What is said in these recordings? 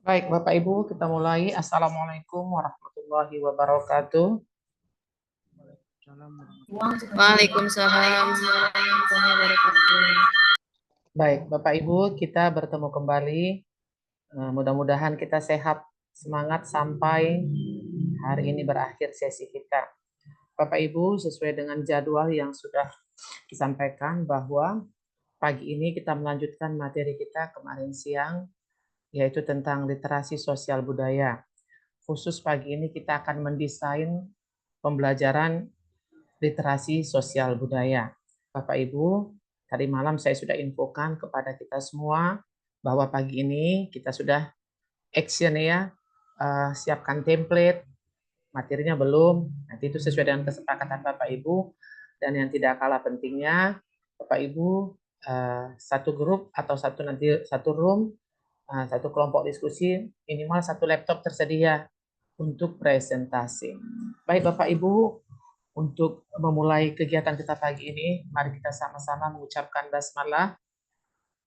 Baik, Bapak Ibu, kita mulai. Assalamualaikum warahmatullahi wabarakatuh. Waalaikumsalam warahmatullahi wabarakatuh. Baik, Bapak Ibu, kita bertemu kembali. Mudah-mudahan kita sehat, semangat sampai hari ini berakhir sesi kita. Bapak Ibu, sesuai dengan jadwal yang sudah disampaikan bahwa pagi ini kita melanjutkan materi kita kemarin siang, yaitu tentang literasi sosial budaya. Khusus pagi ini kita akan mendesain pembelajaran literasi sosial budaya. Bapak Ibu, tadi malam saya sudah infokan kepada kita semua bahwa pagi ini kita sudah action ya, siapkan template, materinya belum, nanti itu sesuai dengan kesepakatan Bapak Ibu, dan yang tidak kalah pentingnya, Bapak Ibu satu grup atau satu room, satu kelompok diskusi, minimal satu laptop tersedia untuk presentasi. Baik Bapak Ibu, untuk memulai kegiatan kita pagi ini, mari kita sama-sama mengucapkan basmalah.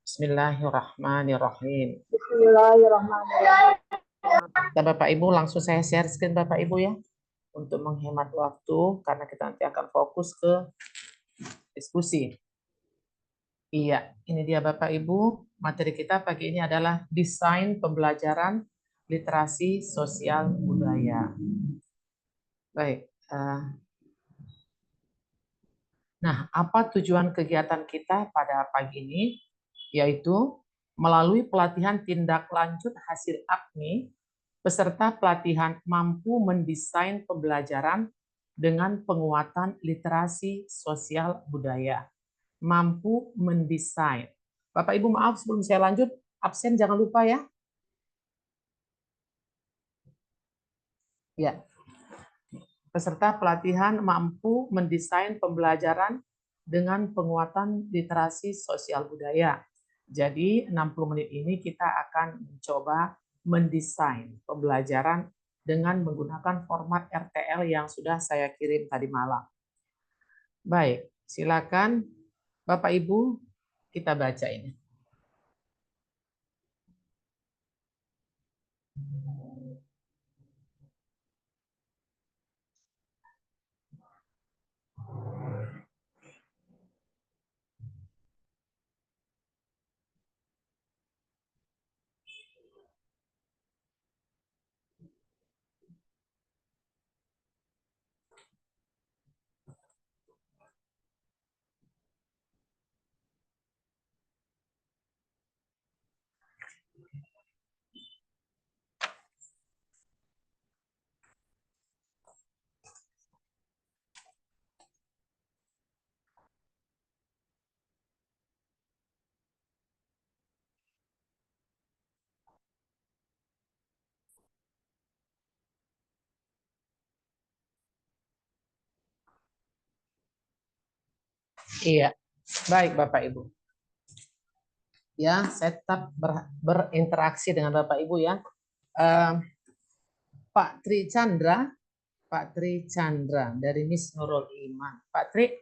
Bismillahirrahmanirrahim. Bismillahirrahmanirrahim. Dan Bapak Ibu langsung saya share screen Bapak Ibu ya, untuk menghemat waktu karena kita nanti akan fokus ke diskusi. Iya, ini dia Bapak Ibu, materi kita pagi ini adalah desain pembelajaran literasi sosial budaya. Baik. Nah, apa tujuan kegiatan kita pada pagi ini? Yaitu melalui pelatihan tindak lanjut hasil AKMI, peserta pelatihan mampu mendesain pembelajaran dengan penguatan literasi sosial budaya. Mampu mendesain. Bapak Ibu maaf sebelum saya lanjut, absen jangan lupa ya. Ya. Peserta pelatihan mampu mendesain pembelajaran dengan penguatan literasi sosial budaya. Jadi 60 menit ini kita akan mencoba mendesain pembelajaran dengan menggunakan format RTL yang sudah saya kirim tadi malam. Baik, silakan Bapak Ibu kita baca ini. Iya, baik Bapak Ibu. Ya, saya tetap berinteraksi dengan Bapak Ibu ya. Pak Tri Chandra dari Miss Nurul Iman. Pak Tri,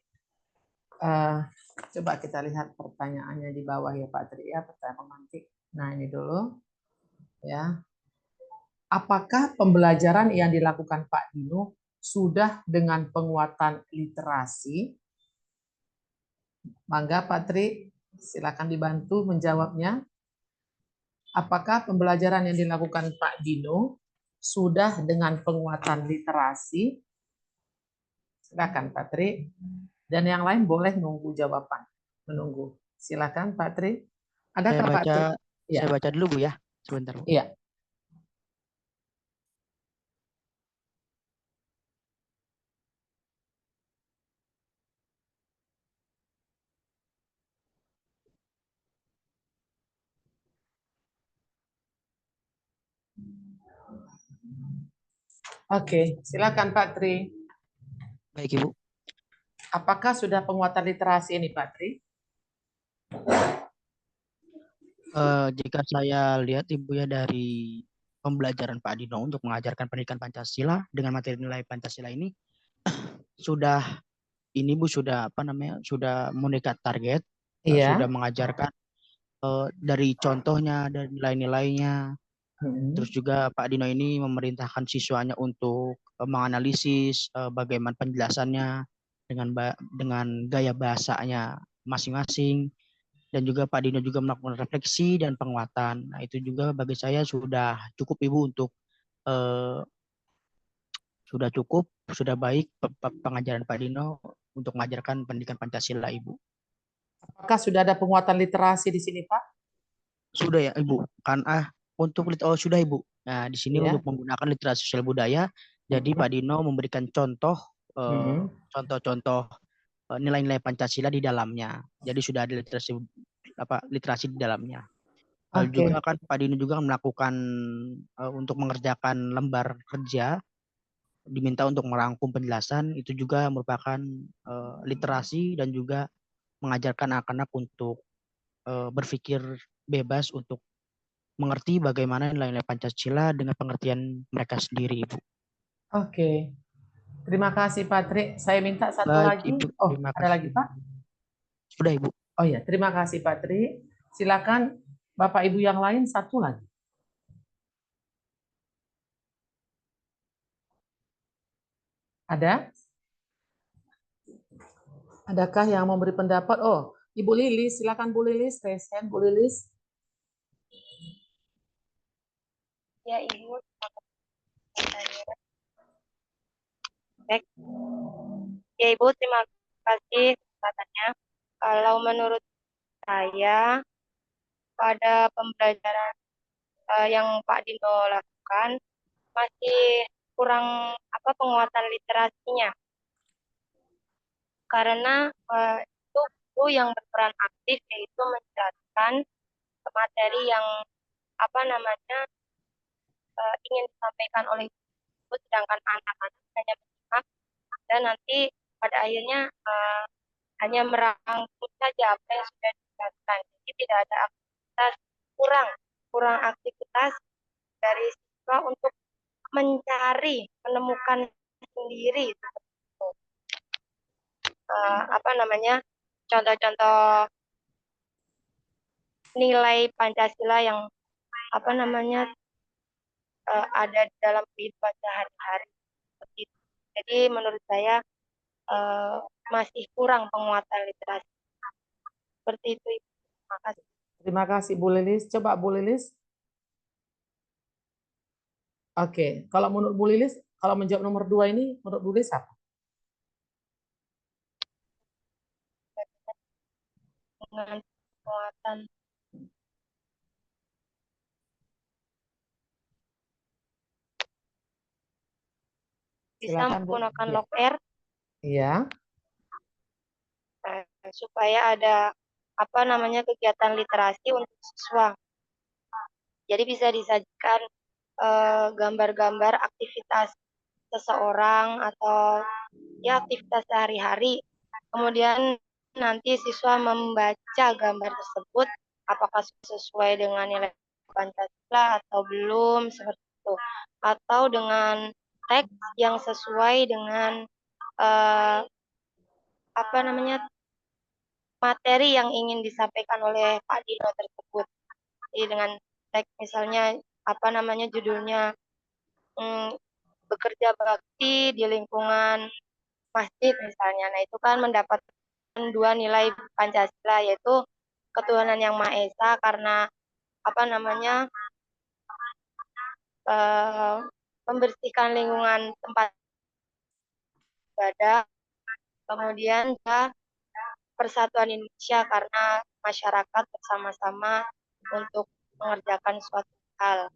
coba kita lihat pertanyaannya di bawah ya Pak Tri ya, pertanyaan pemantik. Nah ini dulu ya. Apakah pembelajaran yang dilakukan Pak Dino sudah dengan penguatan literasi? Mangga Pak Tri, silakan dibantu menjawabnya. Apakah pembelajaran yang dilakukan Pak Dino sudah dengan penguatan literasi? Silakan Pak Tri. Dan yang lain boleh nunggu jawaban. Menunggu. Silakan Pak Tri. Adakah Pak Tri? Ya. Saya baca dulu Bu ya, sebentar Bu. Iya. Oke, silakan Pak Tri. Baik Ibu. Apakah sudah penguatan literasi ini Pak Tri? Jika saya lihat Ibu ya dari pembelajaran Pak Dino untuk mengajarkan pendidikan Pancasila dengan materi nilai Pancasila ini sudah ini Bu sudah sudah mendekat target, Iya. sudah mengajarkan dari contohnya dan nilai-nilainya Terus juga Pak Dino ini memerintahkan siswanya untuk menganalisis bagaimana penjelasannya dengan gaya bahasanya masing-masing, dan juga Pak Dino juga melakukan refleksi dan penguatan. Nah, itu juga bagi saya sudah cukup Ibu untuk eh, sudah baik pengajaran Pak Dino untuk mengajarkan pendidikan Pancasila, Ibu. Apakah sudah ada penguatan literasi di sini, Pak? Sudah ya, Ibu. Sudah, Ibu. Nah, di sini Iya. untuk menggunakan literasi sosial budaya, jadi Pak Dino memberikan contoh-contoh nilai-nilai Pancasila di dalamnya. Jadi sudah ada literasi di dalamnya. Lalu Oke. juga kan Pak Dino juga melakukan untuk mengerjakan lembar kerja, diminta untuk merangkum penjelasan, itu juga merupakan literasi dan juga mengajarkan anak-anak untuk berpikir bebas untuk mengerti bagaimana nilai-nilai Pancasila dengan pengertian mereka sendiri, Ibu. Oke. Terima kasih, Patri. Saya minta satu Baik, lagi. Ibu. Oh, Terima ada kasih. lagi, Pak? Sudah, Ibu. Oh ya, terima kasih, Patri. Silakan Bapak Ibu yang lain satu lagi. Ada? Adakah yang memberi pendapat? Oh, Ibu Lilis, silakan Bu Lilis, raise hand Bu Lilis. Ya, Ibu. Baik. Ya, Ibu, terima kasih kesempatannya. Kalau menurut saya, pada pembelajaran yang Pak Dino lakukan, masih kurang penguatan literasinya. Karena itu guru yang berperan aktif, yaitu menjelaskan materi yang ingin disampaikan oleh guru, sedangkan anak-anak hanya menyimak dan nanti pada akhirnya hanya merangkum saja apa yang sudah dijelaskan. Jadi tidak ada aktivitas, kurang aktivitas dari siswa untuk menemukan sendiri contoh-contoh nilai Pancasila yang ada di dalam kehidupan sehari-hari. Jadi menurut saya masih kurang penguatan literasi. Seperti itu. Terima kasih. Terima kasih Bu Lilis. Coba Bu Lilis. Oke, kalau menurut Bu Lilis, kalau menjawab nomor 2 ini, menurut Bu Lilis apa? Dengan penguatan bisa Silakan, Bu. menggunakan Ya. log R Iya. supaya ada kegiatan literasi untuk siswa. Jadi bisa disajikan gambar-gambar aktivitas seseorang atau ya aktivitas sehari-hari. Kemudian nanti siswa membaca gambar tersebut apakah sesuai dengan nilai Pancasila atau belum, seperti itu. Atau dengan teks yang sesuai dengan materi yang ingin disampaikan oleh Pak Dino tersebut. Jadi dengan teks misalnya judulnya bekerja bakti di lingkungan masjid misalnya. Nah, itu kan mendapatkan 2 nilai Pancasila, yaitu ketuhanan yang Maha Esa karena membersihkan lingkungan tempat ibadah, kemudian juga persatuan Indonesia karena masyarakat bersama-sama untuk mengerjakan suatu hal.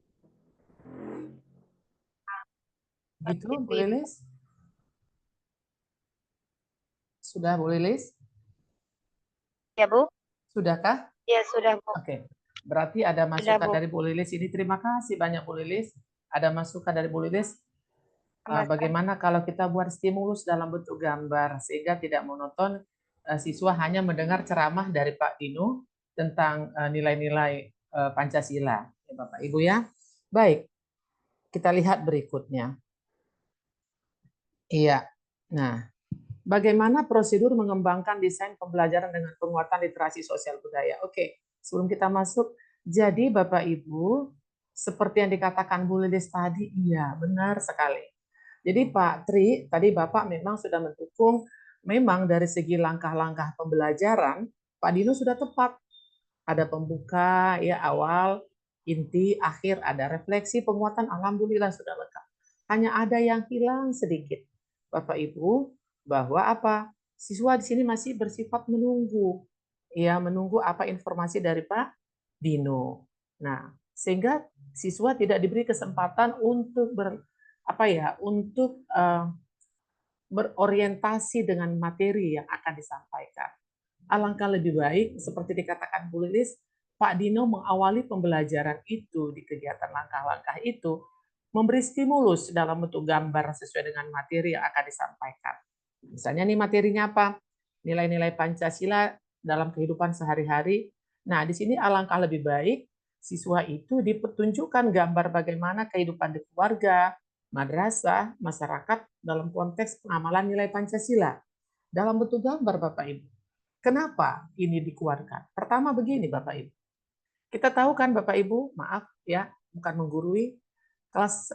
Gitu, Bu Lilis? Sudah, Bu Lilis? Ya, Bu? Sudahkah? Ya, sudah, Bu. Oke. Berarti ada masukan Bu. dari Bu Lilis ini. Terima kasih banyak Bu Lilis. Ada masukan dari Bu Lilis. Bagaimana kalau kita buat stimulus dalam bentuk gambar sehingga tidak monoton, siswa hanya mendengar ceramah dari Pak Dino tentang nilai-nilai Pancasila, ya, Bapak Ibu ya. Baik, kita lihat berikutnya. Iya. Nah, bagaimana prosedur mengembangkan desain pembelajaran dengan penguatan literasi sosial budaya? Oke, sebelum kita masuk, jadi Bapak Ibu, seperti yang dikatakan Bu Lilis tadi, iya benar sekali. Jadi Pak Tri, tadi Bapak memang sudah mendukung, memang dari segi langkah-langkah pembelajaran, Pak Dino sudah tepat. Ada pembuka, ya awal, inti, akhir, ada refleksi, penguatan, alhamdulillah sudah lengkap. Hanya ada yang hilang sedikit, Bapak Ibu, bahwa apa? Siswa di sini masih bersifat menunggu, ya menunggu apa informasi dari Pak Dino. Nah, sehingga siswa tidak diberi kesempatan untuk untuk berorientasi dengan materi yang akan disampaikan. Alangkah lebih baik, seperti dikatakan Bu Lilis, Pak Dino mengawali pembelajaran itu di kegiatan langkah-langkah itu, memberi stimulus dalam bentuk gambar sesuai dengan materi yang akan disampaikan. Misalnya nih materinya apa? Nilai-nilai Pancasila dalam kehidupan sehari-hari. Nah, di sini alangkah lebih baik siswa itu dipertunjukkan gambar bagaimana kehidupan di keluarga, madrasah, masyarakat dalam konteks pengamalan nilai Pancasila. Dalam bentuk gambar, Bapak Ibu. Kenapa ini dikeluarkan? Pertama begini, Bapak Ibu. Kita tahu kan, Bapak Ibu, maaf ya, bukan menggurui, kelas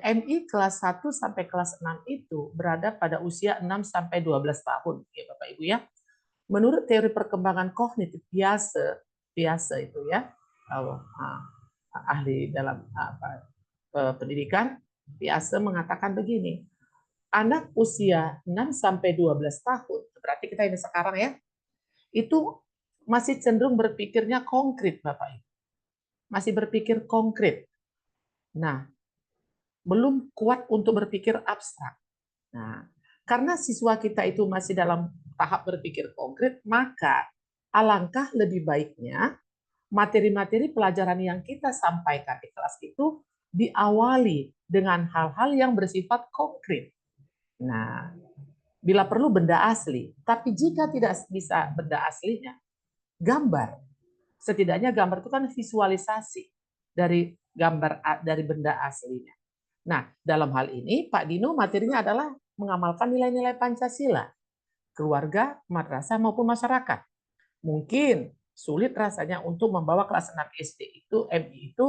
MI kelas 1 sampai kelas 6 itu berada pada usia 6 sampai 12 tahun, ya Bapak Ibu ya. Menurut teori perkembangan kognitif biasa itu ya, ahli dalam pendidikan, biasa mengatakan begini, anak usia 6 sampai 12 tahun, berarti kita ini sekarang ya, itu masih cenderung berpikirnya konkret, Bapak Ibu. Masih berpikir konkret. Nah, belum kuat untuk berpikir abstrak. Nah, karena siswa kita itu masih dalam tahap berpikir konkret, maka alangkah lebih baiknya materi-materi pelajaran yang kita sampaikan di kelas itu diawali dengan hal-hal yang bersifat konkret. Nah, bila perlu benda asli, tapi jika tidak bisa benda aslinya, gambar. Setidaknya gambar itu kan visualisasi dari gambar dari benda aslinya. Nah, dalam hal ini Pak Dino materinya adalah mengamalkan nilai-nilai Pancasila, keluarga, madrasah maupun masyarakat. Mungkin sulit rasanya untuk membawa kelas 6 SD itu MI itu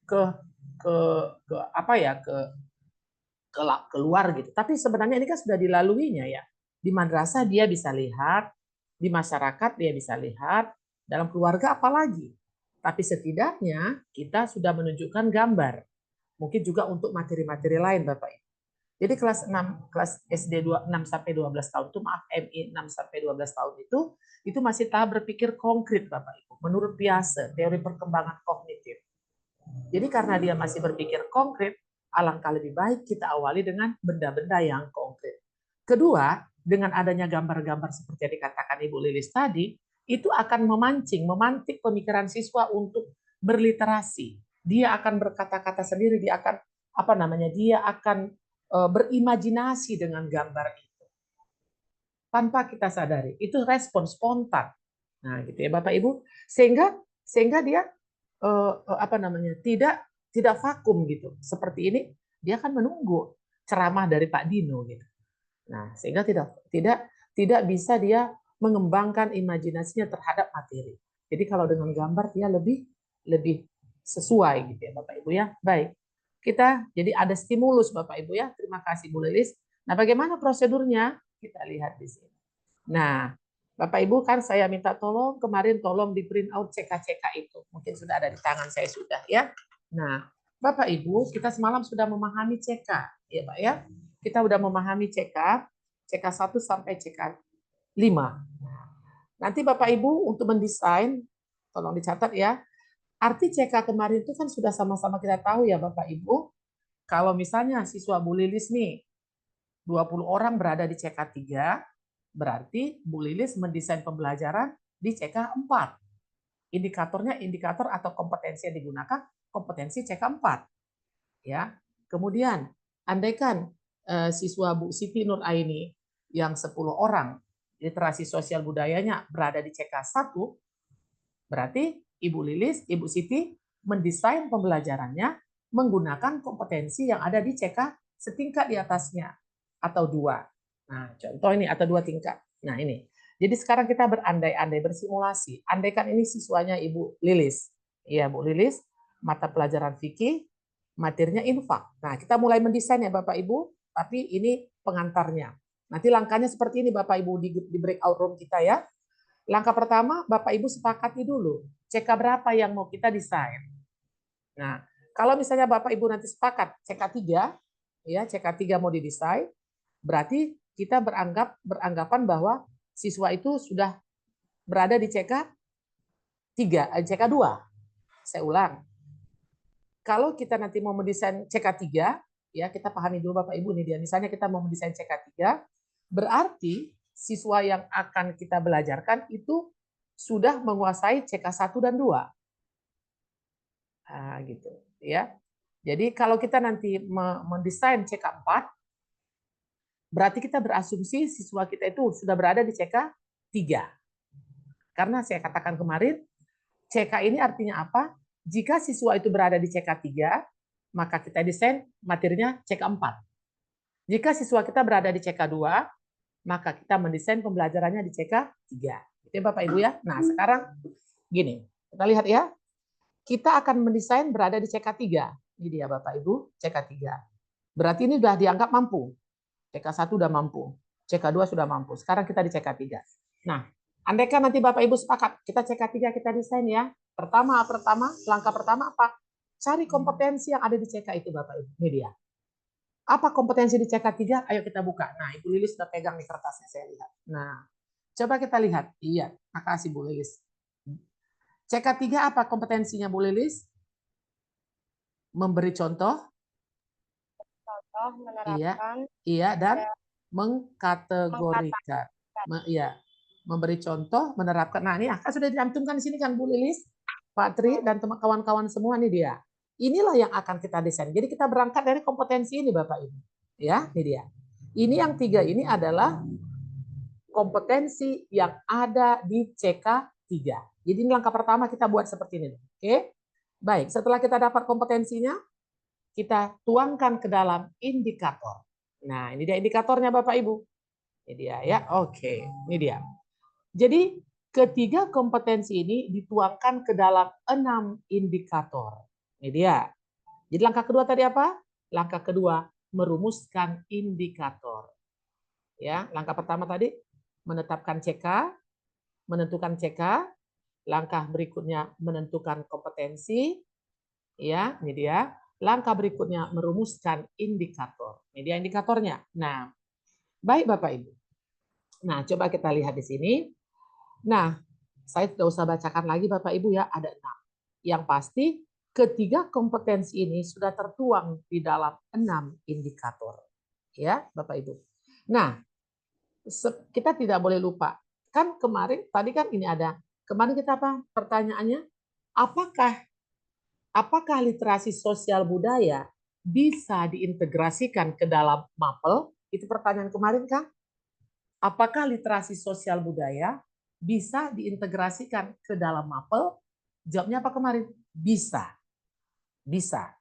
ke keluar gitu. Tapi sebenarnya ini kan sudah dilaluinya ya. Di madrasah dia bisa lihat, di masyarakat dia bisa lihat, dalam keluarga apalagi. Tapi setidaknya kita sudah menunjukkan gambar. Mungkin juga untuk materi-materi lain Bapak Ibu. Jadi kelas 6 kelas SD 6 sampai 12 tahun itu maaf MI 6 sampai 12 tahun itu masih tahap berpikir konkret Bapak Ibu. Menurut Piaget, teori perkembangan kognitif. Jadi karena dia masih berpikir konkret, alangkah lebih baik kita awali dengan benda-benda yang konkret. Kedua, dengan adanya gambar-gambar seperti yang dikatakan Ibu Lilis tadi, itu akan memantik pemikiran siswa untuk berliterasi. Dia akan berkata-kata sendiri, dia akan berimajinasi dengan gambar itu. Tanpa kita sadari, itu respon spontan. Nah, gitu ya Bapak Ibu, sehingga dia tidak vakum gitu. Seperti ini dia akan menunggu ceramah dari Pak Dino gitu. Nah, sehingga tidak bisa dia mengembangkan imajinasinya terhadap materi. Jadi kalau dengan gambar dia lebih sesuai gitu ya Bapak Ibu ya. Baik. Kita jadi ada stimulus Bapak Ibu ya. Terima kasih Bu Lilis. Nah, bagaimana prosedurnya? Kita lihat di sini. Nah, Bapak Ibu kan saya minta tolong di print out CK-CK itu. Mungkin sudah ada di tangan saya sudah ya. Nah, Bapak Ibu, kita semalam sudah memahami CK ya Pak ya. Kita sudah memahami CK 1 sampai CK 5. Nanti Bapak Ibu untuk mendesain tolong dicatat ya. Arti CK kemarin itu kan sudah sama-sama kita tahu ya Bapak Ibu. Kalau misalnya siswa Bu Lilis nih 20 orang berada di CK 3, berarti Bu Lilis mendesain pembelajaran di CK 4. Indikatornya indikator atau kompetensi yang digunakan kompetensi CK 4. Ya. Kemudian andaikan siswa Bu Siti Nur Aini yang 10 orang literasi sosial budayanya berada di CK 1, berarti Ibu Lilis, Ibu Siti mendesain pembelajarannya menggunakan kompetensi yang ada di CK setingkat di atasnya atau 2. Nah, contoh ini atau 2 tingkat. Nah, ini. Jadi sekarang kita berandai-andai, bersimulasi. Andaikan ini siswanya Ibu Lilis. Iya, Bu Lilis. mata pelajaran fikih, materinya infak. Nah, kita mulai mendesain ya Bapak Ibu, tapi ini pengantarnya. Nanti langkahnya seperti ini Bapak Ibu di breakout room kita ya. Langkah pertama, Bapak Ibu sepakati dulu, CK berapa yang mau kita desain. Nah, kalau misalnya Bapak Ibu nanti sepakat CK3, ya CK3 mau didesain, berarti kita beranggapan bahwa siswa itu sudah berada di CK2. Saya ulang. Kalau kita nanti mau mendesain CK3, ya kita pahami dulu Bapak Ibu nih dia. Misalnya kita mau mendesain CK3, berarti siswa yang akan kita belajarkan itu sudah menguasai CK1 dan 2. Nah, gitu ya. Jadi kalau kita nanti mendesain CK4, berarti kita berasumsi siswa kita itu sudah berada di CK3. Karena saya katakan kemarin, CK ini artinya apa? Jika siswa itu berada di CK3, maka kita desain materinya CK4. Jika siswa kita berada di CK2, maka kita mendesain pembelajarannya di CK3. Itu ya Bapak Ibu ya. Nah, sekarang gini, kita lihat ya. Kita akan mendesain berada di CK3. Ini dia Bapak Ibu, CK3. Berarti ini sudah dianggap mampu. CK1 sudah mampu, CK2 sudah mampu. Sekarang kita di CK3. Nah, andaikan nanti Bapak Ibu sepakat, kita CK3 kita desain ya. Langkah pertama apa? Cari kompetensi yang ada di CK itu Bapak Ibu. Ini dia. Apa kompetensi di CK3? Ayo kita buka. Nah, Ibu Lilis sudah pegang di kertasnya, saya lihat. Nah, coba kita lihat. Iya, makasih Bu Lilis. CK3 apa kompetensinya Bu Lilis? Memberi contoh. Contoh, menerapkan. Iya, dan mengkategorikan. Iya, memberi contoh, menerapkan. Nah, ini akan sudah dicantumkan di sini kan Bu Lilis, Pak Tri, dan kawan-kawan semua nih dia. Inilah yang akan kita desain. Jadi kita berangkat dari kompetensi ini Bapak Ibu. Ya, ini dia. Ini yang 3 ini adalah kompetensi yang ada di CK3. Jadi ini langkah pertama kita buat seperti ini. Oke? Baik, setelah kita dapat kompetensinya, kita tuangkan ke dalam indikator. Nah, ini dia indikatornya Bapak Ibu. Ini dia ya. Oke, ini dia. Jadi ketiga kompetensi ini dituangkan ke dalam 6 indikator. Ini dia. Jadi langkah kedua tadi apa? Langkah kedua merumuskan indikator. Ya, langkah pertama tadi menetapkan CK, menentukan CK. Langkah berikutnya menentukan kompetensi. Ya, ini dia. Langkah berikutnya merumuskan indikator. Ini dia indikatornya. Nah, baik Bapak Ibu. Nah, coba kita lihat di sini. Nah, saya tidak usah bacakan lagi Bapak Ibu ya, ada 6. Yang pasti ketiga kompetensi ini sudah tertuang di dalam 6 indikator. Ya, Bapak Ibu. Nah, kita tidak boleh lupa. Kan kemarin, tadi kan ini ada. Kemarin kita apa? Pertanyaannya, apakah literasi sosial budaya bisa diintegrasikan ke dalam MAPEL? Itu pertanyaan kemarin kan? Apakah literasi sosial budaya bisa diintegrasikan ke dalam MAPEL? Jawabnya apa kemarin? Bisa. Bisa.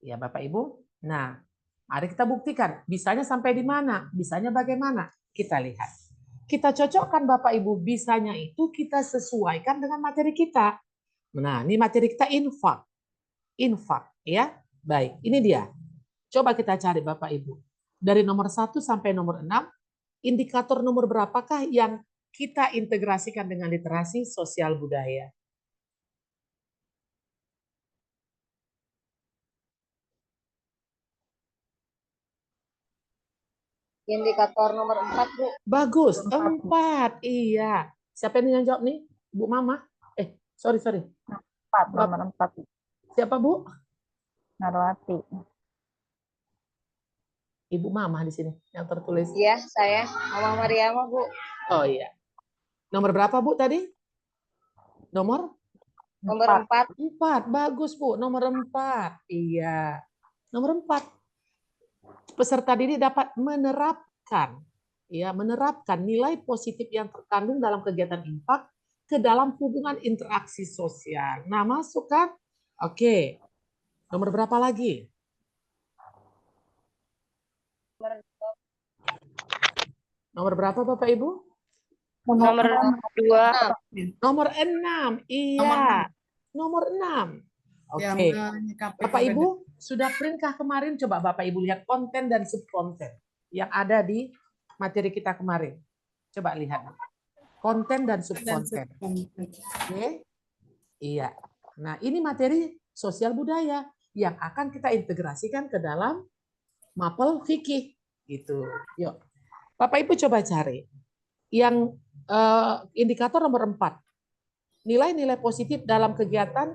Ya Bapak Ibu. Nah, mari kita buktikan. Bisanya sampai di mana? Bisanya bagaimana? Kita lihat. Kita cocokkan Bapak Ibu, bisanya itu kita sesuaikan dengan materi kita. Nah, ini materi kita infak. Infak, ya. Baik, ini dia. Coba kita cari Bapak Ibu. Dari nomor 1 sampai nomor 6, indikator nomor berapakah yang kita integrasikan dengan literasi sosial budaya? Indikator nomor 4, Bu. Bagus, 4. Iya. Siapa yang jawab nih? Bu Mama? Sorry. 4, nomor 4. Siapa Bu? Narwati. Ibu Mama di sini yang tertulis. Iya, saya. Mama Mariama, Bu. Oh iya. Nomor berapa Bu tadi? Nomor 4. 4. Bagus Bu, nomor 4. Iya. Nomor 4. Peserta didik dapat menerapkan nilai positif yang terkandung dalam kegiatan infak ke dalam hubungan interaksi sosial. Nah, masuk kan? Oke. Nomor berapa lagi? Nomor berapa Bapak Ibu? Nomor 2. Nomor 6. Iya. Nomor 6. yang Oke. menyikapi Bapak Ibu sudah printkah kemarin? Coba Bapak Ibu lihat konten dan subkonten yang ada di materi kita kemarin. Coba lihat. Konten dan subkonten. Oke. Iya. Nah, ini materi sosial budaya yang akan kita integrasikan ke dalam mapel fikih gitu. Yuk. Bapak Ibu coba cari yang indikator nomor 4. Nilai-nilai positif dalam kegiatan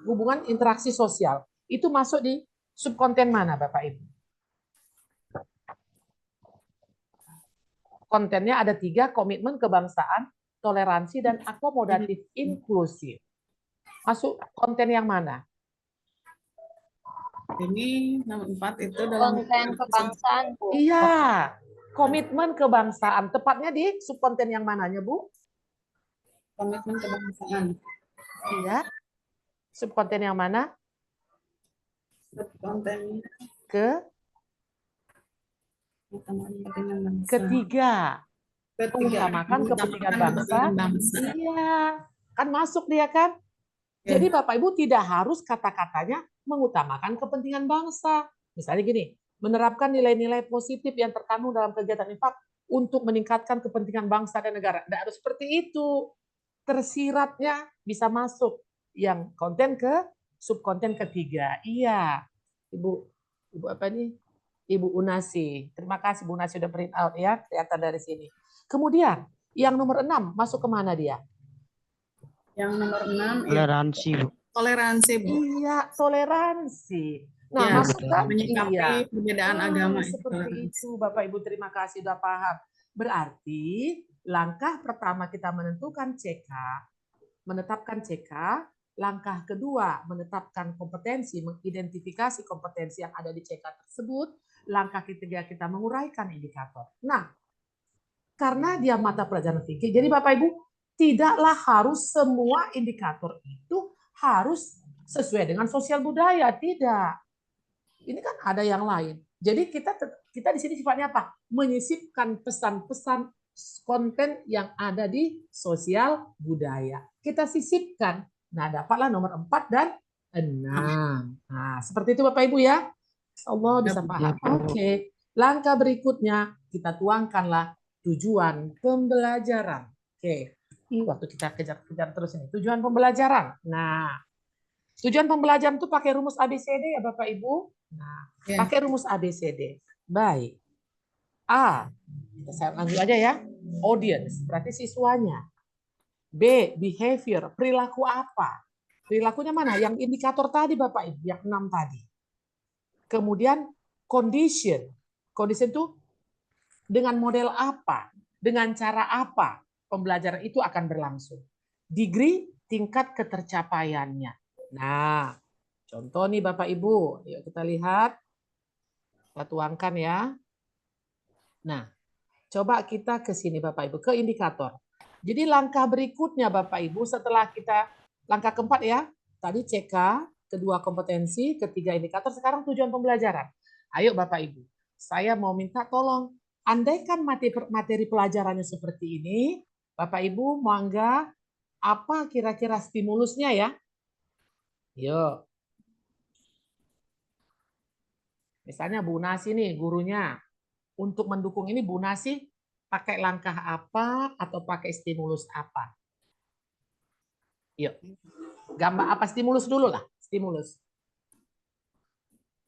hubungan interaksi sosial. Itu masuk di subkonten mana Bapak Ibu? Kontennya ada 3, komitmen kebangsaan, toleransi, dan akomodatif inklusif. Masuk konten yang mana? Ini nomor 4 itu dalam Konten kebangsaan, Bu. Iya, komitmen kebangsaan. Tepatnya di subkonten yang mananya, Bu? komitmen kebangsaan. Iya. Subkonten yang mana? Konten Ketiga. ketiga. Mengutamakan kepentingan bangsa. bangsa. Iya, kan masuk dia kan? Ya. Jadi Bapak Ibu tidak harus kata-katanya mengutamakan kepentingan bangsa. Misalnya gini, menerapkan nilai-nilai positif yang terkandung dalam kegiatan infak untuk meningkatkan kepentingan bangsa dan negara. Tidak harus seperti itu. Tersiratnya bisa masuk yang konten ke subkonten ketiga. Iya, Ibu apa nih? Ibu Unasi. Terima kasih Bu Unasi sudah print out ya, kelihatan dari sini. Kemudian yang nomor 6 masuk ke mana dia? Yang nomor 6 Toleransi, Bu. toleransi, Bu. Iya, toleransi. Nah, Ya, masuk kan? menyikapi Iya. perbedaan agama. Seperti itu, Bapak Ibu, terima kasih sudah paham. Berarti langkah pertama kita menentukan CK, menetapkan CK, langkah kedua menetapkan kompetensi, mengidentifikasi kompetensi yang ada di CK tersebut, langkah ketiga kita menguraikan indikator. Nah, karena dia mata pelajaran fikih, jadi Bapak Ibu tidaklah harus semua indikator itu harus sesuai dengan sosial budaya, tidak. Ini kan ada yang lain. Jadi kita di sini sifatnya apa? Menyisipkan pesan-pesan konten yang ada di sosial budaya. Kita sisipkan. Nah, dapatlah nomor 4 dan 6. Nah, seperti itu Bapak Ibu ya. Allah bisa paham. Oke. Langkah berikutnya kita tuangkanlah tujuan pembelajaran. Oke. Waktu kita kejar-kejar terus ini. Tujuan pembelajaran. Nah, tujuan pembelajaran itu pakai rumus ABCD ya Bapak Ibu. Nah, pakai rumus ABCD. Baik. A, saya lanjut aja ya. Audience, berarti siswanya. B, behavior, perilaku apa? Perilakunya mana? Yang indikator tadi Bapak Ibu, yang 6 tadi. Kemudian condition. Condition itu dengan model apa? Dengan cara apa pembelajaran itu akan berlangsung? Degree, tingkat ketercapaiannya. Nah, contoh nih Bapak Ibu, yuk kita lihat, kita tuangkan ya. Nah, coba kita ke sini Bapak Ibu, ke indikator. Jadi langkah berikutnya Bapak Ibu, setelah kita, langkah keempat ya, tadi CK, kedua kompetensi, ketiga indikator, sekarang tujuan pembelajaran. Ayo Bapak Ibu, saya mau minta tolong, andaikan materi pelajarannya seperti ini, Bapak Ibu, mangga, apa kira-kira stimulusnya ya? Yuk. Misalnya Bu Nasi nih gurunya. Untuk mendukung ini Bu Nasi pakai langkah apa atau pakai stimulus apa? Yuk. Gambar apa stimulus dulu lah, stimulus.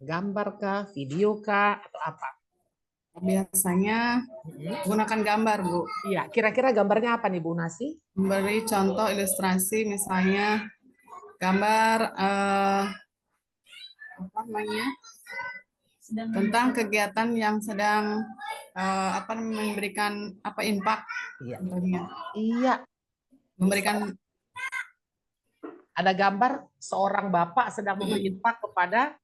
Gambar kah, video kah atau apa? Biasanya gunakan gambar, Bu. Iya, kira-kira gambarnya apa nih Bu Nasi? Memberi contoh ilustrasi misalnya gambar apa namanya? Tentang kegiatan yang sedang memberikan infak. Iya. Contohnya. Iya. Memberikan ada gambar seorang bapak sedang memberi infak kepada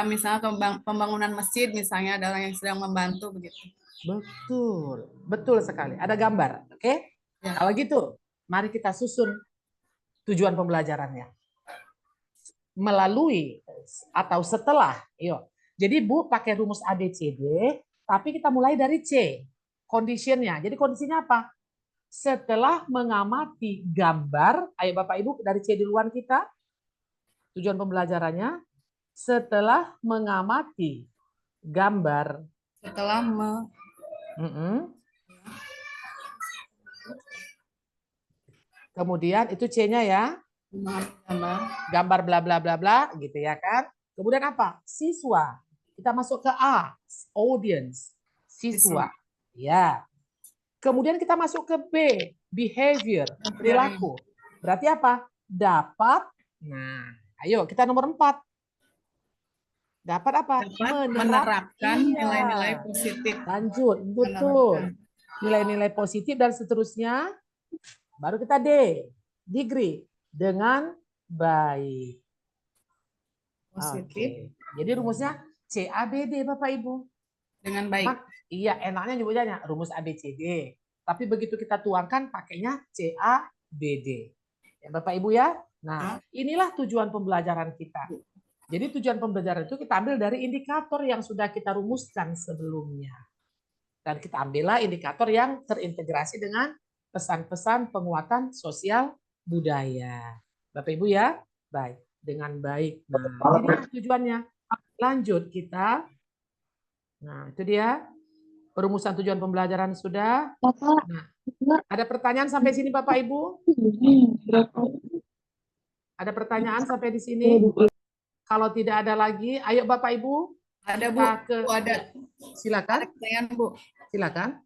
misalnya pembangunan masjid misalnya ada orang yang sedang membantu begitu. Betul. Betul sekali. Ada gambar, oke? Ya. Kalau gitu, mari kita susun tujuan pembelajarannya. Melalui atau setelah, yuk. Jadi Bu pakai rumus ABCD, tapi kita mulai dari C, conditionnya. Jadi kondisinya apa? Setelah mengamati gambar, ayo Bapak Ibu dari C duluan kita. Tujuan pembelajarannya setelah mengamati gambar. Setelah Kemudian itu C-nya ya. gambar. Gambar bla bla bla bla gitu ya kan. Kemudian apa? Siswa. Kita masuk ke A, audience. Siswa. Ya. Kemudian kita masuk ke B, behavior, perilaku. Berarti apa? Dapat. Nah, ayo kita nomor 4. Dapat apa? Dapat menerapkan Iya. nilai-nilai positif. Lanjut, betul. Nilai-nilai positif dan seterusnya. Baru kita D, degree, dengan baik. Positif. Oke. Jadi rumusnya CABD Bapak Ibu. Dengan baik. Iya, enaknya nyebutnya rumus ABCD. Tapi begitu kita tuangkan pakainya CABD. Ya Bapak Ibu ya. Nah, inilah tujuan pembelajaran kita. Jadi tujuan pembelajaran itu kita ambil dari indikator yang sudah kita rumuskan sebelumnya. Dan kita ambillah indikator yang terintegrasi dengan pesan-pesan penguatan sosial budaya. Bapak Ibu ya, baik. Dengan baik. Nah, ini tujuannya. Lanjut kita. Nah, itu dia. Perumusan tujuan pembelajaran sudah. Nah, ada pertanyaan sampai sini Bapak Ibu? Ada pertanyaan sampai di sini? Kalau tidak ada lagi, ayo Bapak Ibu. Ada Bu, ada. Silakan. Pertanyaan Bu. Silakan.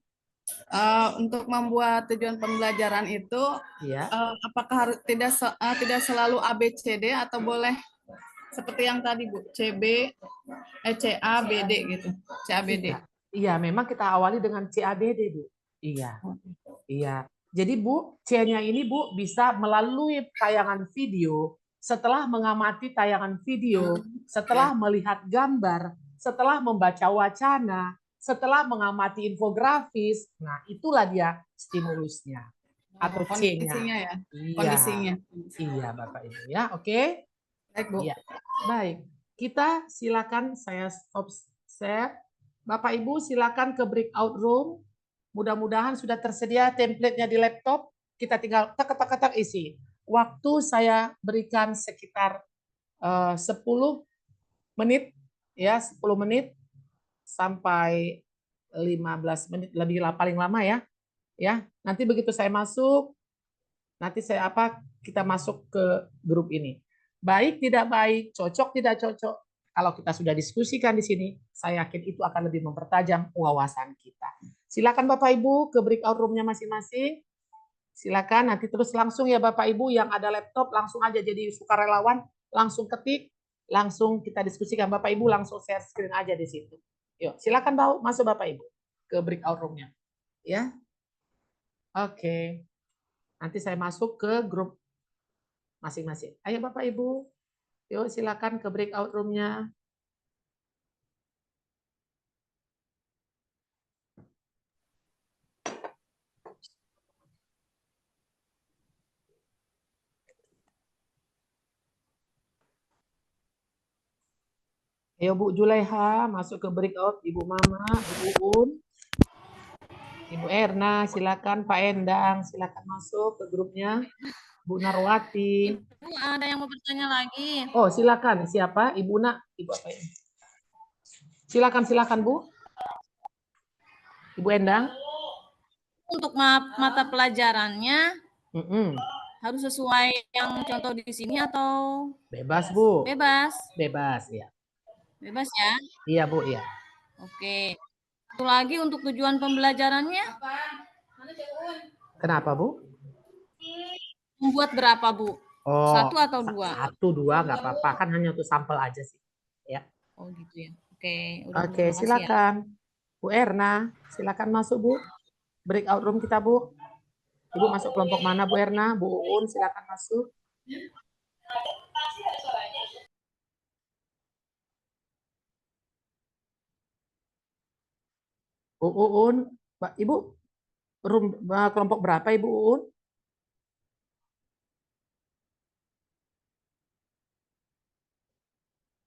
Untuk membuat tujuan pembelajaran itu, Iya. apakah harus tidak selalu ABCD atau boleh seperti yang tadi Bu, CABD gitu, CABD. Iya, memang kita awali dengan CABD Bu. Iya, iya. Jadi Bu, C-nya ini Bu bisa melalui tayangan video, setelah mengamati tayangan video, setelah melihat gambar, setelah membaca wacana, setelah mengamati infografis. Nah, itulah dia stimulusnya atau C-nya. Kondisinya ya. Iya. Kondisinya. Iya, Bapak Ibu ya. Oke. Baik, Bu. Iya. Baik. Kita silakan saya stop share. Bapak Ibu silakan ke breakout room. Mudah-mudahan sudah tersedia template-nya di laptop. Kita tinggal tak isi. Waktu saya berikan sekitar 10 menit ya, 10 menit sampai 15 menit lebih paling lama ya. Ya, nanti begitu saya masuk, nanti kita masuk ke grup ini. Baik tidak baik, cocok tidak cocok. Kalau kita sudah diskusikan di sini, saya yakin itu akan lebih mempertajam wawasan kita. Silakan Bapak Ibu ke breakout room-nya masing-masing. Silakan nanti terus langsung ya Bapak Ibu yang ada laptop langsung aja jadi sukarelawan, langsung ketik, langsung kita diskusikan Bapak Ibu langsung share screen aja di situ. Yuk, silakan masuk Bapak Ibu ke breakout room-nya. Ya. Oke. Nanti saya masuk ke grup masing-masing. Ayo Bapak Ibu. Yuk silakan ke breakout room-nya. Ayo Bu Julaiha masuk ke breakout, Ibu Mama, Ibu Uun, Ibu Erna, silakan Pak Endang, silakan masuk ke grupnya. Bu Narwati. Bu, ada yang mau bertanya lagi. Oh, silakan. Siapa? Ibu Nak, Ibu apa ini? Silakan Bu. Ibu Endang. Untuk mata pelajarannya harus sesuai yang contoh di sini atau bebas Bu? Bebas. Bebas ya. Bebas ya? Iya Bu, iya. Oke. Satu lagi untuk tujuan pembelajarannya. Kenapa Bu? Membuat berapa Bu? Oh, 1 atau 2? 1, 2 nggak apa-apa, kan hanya untuk sampel aja sih. Ya. Oh gitu ya. Oke. Oke, silakan. Ya. Bu Erna, silakan masuk Bu. Breakout room kita Bu. Ibu masuk kelompok mana Bu Erna? Bu Uun silakan masuk. Bu Uun, Ibu room kelompok berapa Ibu Uun?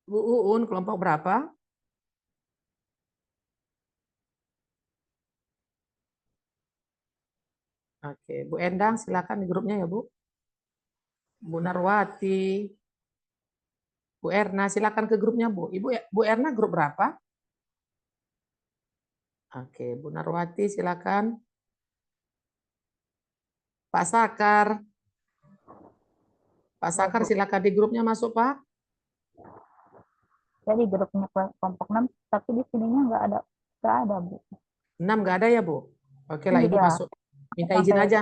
Bu Uun kelompok berapa? Oke, Bu Endang silakan di grupnya ya Bu. Bu Narwati. Bu Erna, silakan ke grupnya, Bu. Bu Erna grup berapa? Oke, Bu Narwati silakan. Pak Sakar. Pak Sakar silakan di grupnya masuk, Pak. Jadi grupnya kelompok 6, tapi di sininya nggak ada, Bu. 6 nggak ada ya, Bu? Oke lah, Ibu Iya. masuk. Minta izin Sampai aja.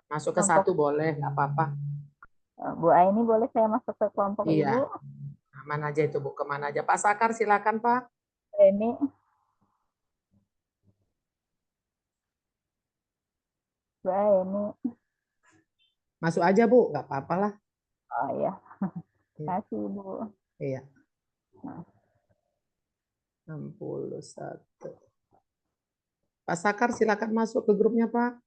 Masuk ke kelompok- 1 boleh, nggak apa-apa. Bu Aini, boleh saya masuk ke kelompok Iya. Ibu? Aman aja itu, Bu. Kemana aja. Pak Sakar silakan, Pak. Ini Bu Aini. Masuk aja, Bu. Nggak apa-apa lah. Oh iya. Iya. Kasih, Bu. Iya. 61. Pak Sakar silakan masuk ke grupnya, Pak.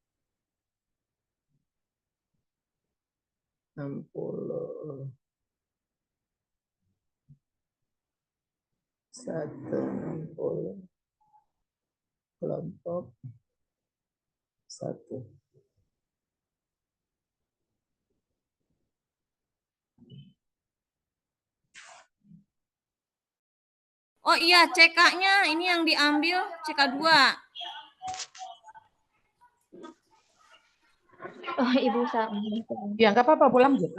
60. 160. Kelompok 1. Oh iya, CK-nya ini yang diambil CK2. Oh, Ibu Ya, nggak apa-apa, Bu. Lanjut.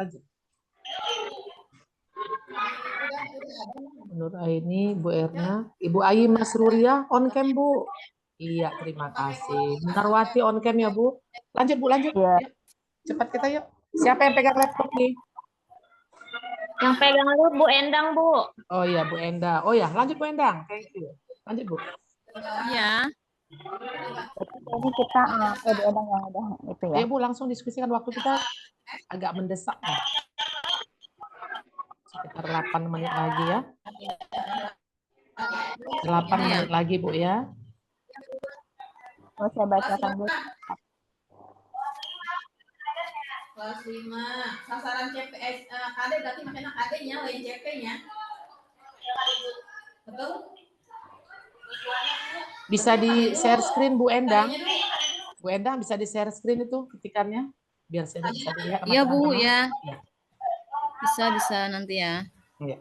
Nur Aini, Bu Erna, Ibu Ayi Masruria on cam, Bu. Iya, terima kasih. Bu Narwati on cam ya, Bu. Lanjut, Bu, lanjut. Iya. Yuk. Cepat kita yuk. Siapa yang pegang laptop nih? Yang pegang lu Bu Endang, Bu. Oh iya, Bu Enda. Oh ya, lanjut Bu Endang. Thank you. Lanjut, Bu. Iya. Jadi kita Bu Endang yang udah itu ya. Ayo, Bu, langsung diskusikan. Waktu kita agak mendesak. Nih. Sekitar 8 menit lagi ya. 8 menit lagi, Bu ya. Mau saya bacakan dulu. Kelas 5. Sasaran CPS KD berarti makanya KD-nya lain CP-nya. Betul? Bisa di share screen, Bu Endang. Bu Endang bisa di share screen itu ketikannya. Biar saya bisa dilihat sama Iya, Bu, teman-teman. ya. Ya. Bisa nanti ya. Iya.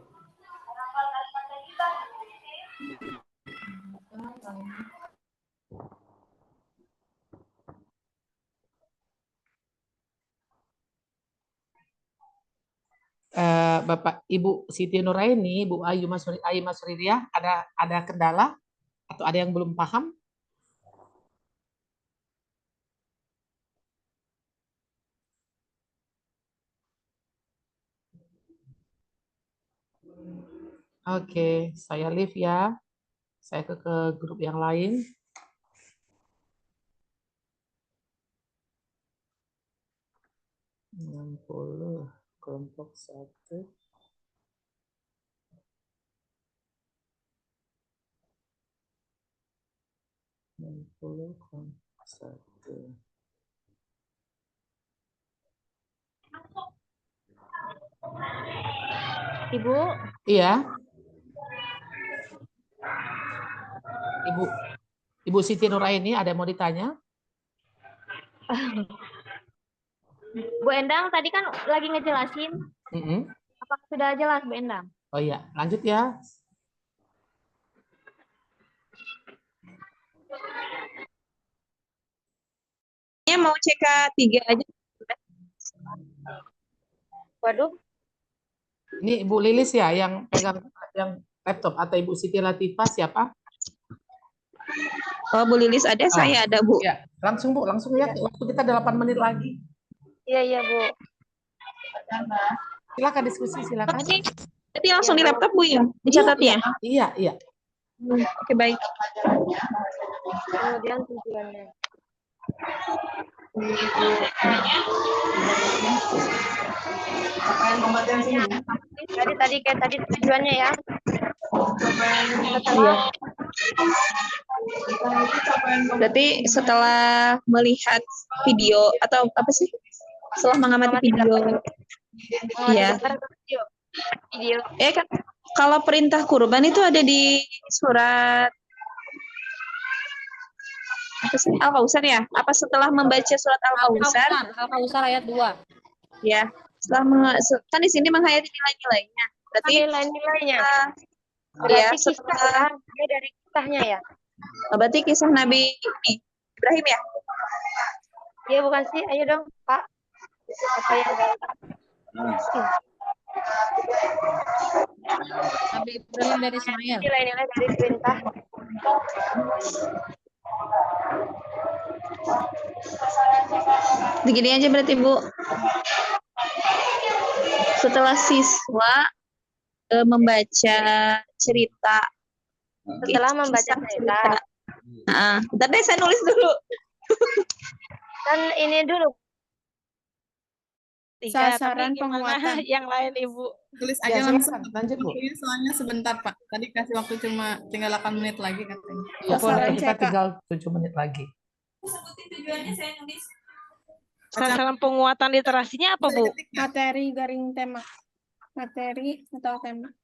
Bapak Ibu Siti Nuraini, Bu Ayu Masriria, ada kendala atau ada yang belum paham? Oke, saya leave ya. Saya ke grup yang lain. Kelompok 1. Kelompok 1. Ibu. Iya. Ibu Siti Nuraini, ada yang mau ditanya? Bu Endang tadi kan lagi ngejelasin. Apakah sudah jelas, Bu Endang? Oh iya, lanjut ya. Mau CK3 aja. Waduh. Ini Ibu Lilis ya yang pegang yang laptop atau Ibu Siti Latifah siapa? Oh, Bu Lilis ada, saya ada, Bu. Ya, langsung Bu, langsung ya. Waktu kita 8 menit lagi. Iya, Bu. Silakan diskusi, silakan. Jadi langsung di laptop, Bu, ya? Dicatat ya? Iya. Oke, baik. Kemudian tujuannya. Tadi tujuannya ya. Berarti setelah melihat video atau apa sih? Setelah mengamati video. Iya. Video. Kan kalau perintah kurban itu ada di surat apa sih? Al-Kausar ya? Apa setelah membaca surat Al-Kausar? Al-Kausar ayat 2. Ya. Setelah kan di sini menghayati nilai-nilainya. Berarti nilai-nilainya. ya Berarti kisah setelah ya, dia dari kisahnya ya. berarti kisah Nabi ini Ibrahim ya. Iya bukan sih? Ayo dong, Pak. Apa yang Nabi Ibrahim dari Ismail. nilai-nilai dari perintah? Begini aja berarti Bu. Setelah siswa membaca cerita. Setelah membaca cerita. Bentar deh saya nulis dulu. Dan ini dulu. Sasaran Tapi gimana penguatan. yang lain Ibu? Tulis Ya, aja langsung. silakan. Lanjut, Bu. Ini soalnya sebentar, Pak. Tadi kasih waktu cuma tinggal 8 menit lagi katanya. Ya, Sasaran kita CK. tinggal 7 menit lagi. Sasaran penguatan literasinya apa, Bu? Materi garing tema. Materi atau tema.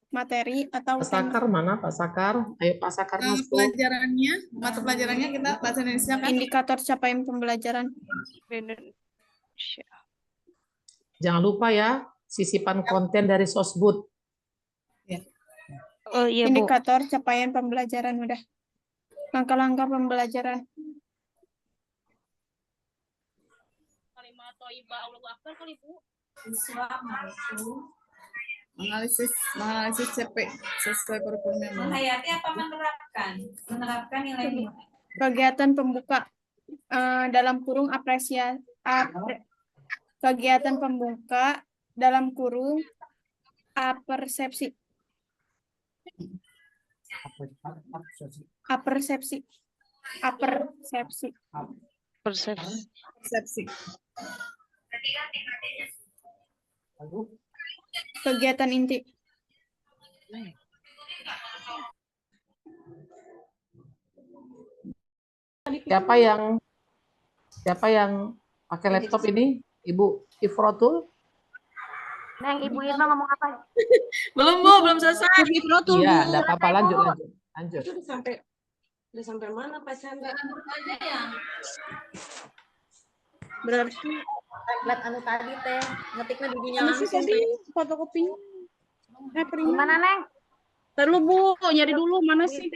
Materi atau tema. Pak Sakar mana, Pak Sakar? Ayo Pak Sakar masuk. Pelajarannya, mata pelajarannya kita bahasa Indonesia kan? Indikator capaian pembelajaran. Jangan lupa ya, sisipan konten dari Sosbud. Oh iya, Bu. Indikator capaian pembelajaran udah. Langkah-langkah pembelajaran. Kalimat thayyibah Allahu Akbar kali, Bu. Analisis CP sesuai kurikulum yang baru. Menghayati apa menerapkan? Menerapkan nilai Kegiatan pembuka dalam kurung kegiatan pembuka dalam kurung apersepsi. Persepsi. Kegiatan inti. Siapa yang pakai laptop ini? Ibu Ifrotul? Neng, Ibu Irma ngomong apa? Belum, Bu, belum selesai. Iya, enggak apa-apa, lanjut. Udah sampai mana Pak Chandra? Berarti Template anu tadi teh, ngetiknya dudunya mana sih langsung. tadi fotokopinya? Gimana, Neng? Terus Bu, nyari dulu mana sih?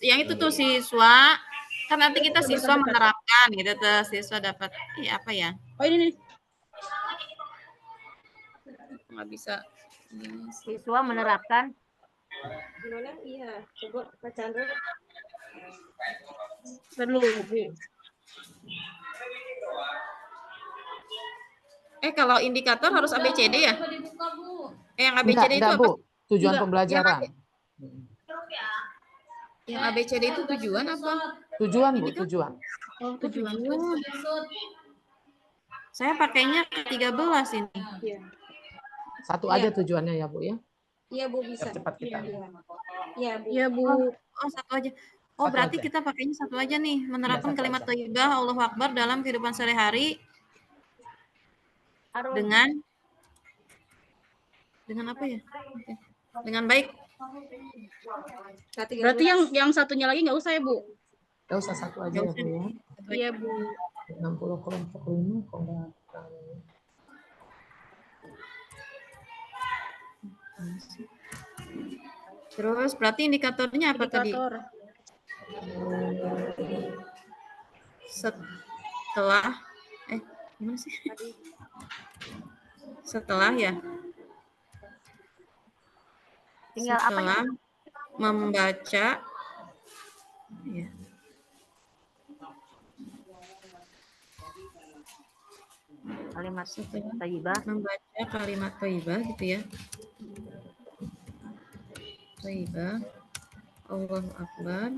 Yang itu tuh siswa, kan nanti kita siswa menerapkan gitu tuh, siswa dapat apa ya? Oh ini nih. Nggak bisa. Siswa menerapkan. Gimana? Iya, coba Pak Chandra. Perlu Bu. Kalau indikator harus ABCD ya? Yang ABCD itu Enggak, apa? Bu. Tujuan Enggak, pembelajaran. Yang ABCD itu tujuan apa? Tujuan, Bu, tujuan. Oh, tujuan. Saya pakainya 13 ini. Satu aja tujuannya ya, Bu ya. Iya, Bu, bisa. Cepat kita. Iya, Bu. Iya, Bu. Oh, satu aja. Oh, Satu berarti aja. kita pakainya satu aja nih, menerapkan Satu kalimat aja. thayyibah Allahu Akbar dalam kehidupan sehari-hari dengan apa ya? Oke. Dengan baik. Berarti yang satunya lagi nggak usah ya, Bu? Nggak usah satu aja ya, Bu ya. Iya, Bu. 60 kelompok 5. Terus berarti indikatornya apa tadi? Setelah gimana sih? Setelah ya. Tinggal apa Setelah membaca ya. Kalimat thayyibah. Membaca kalimat thayyibah gitu ya. Thayyibah. Allahu Akbar.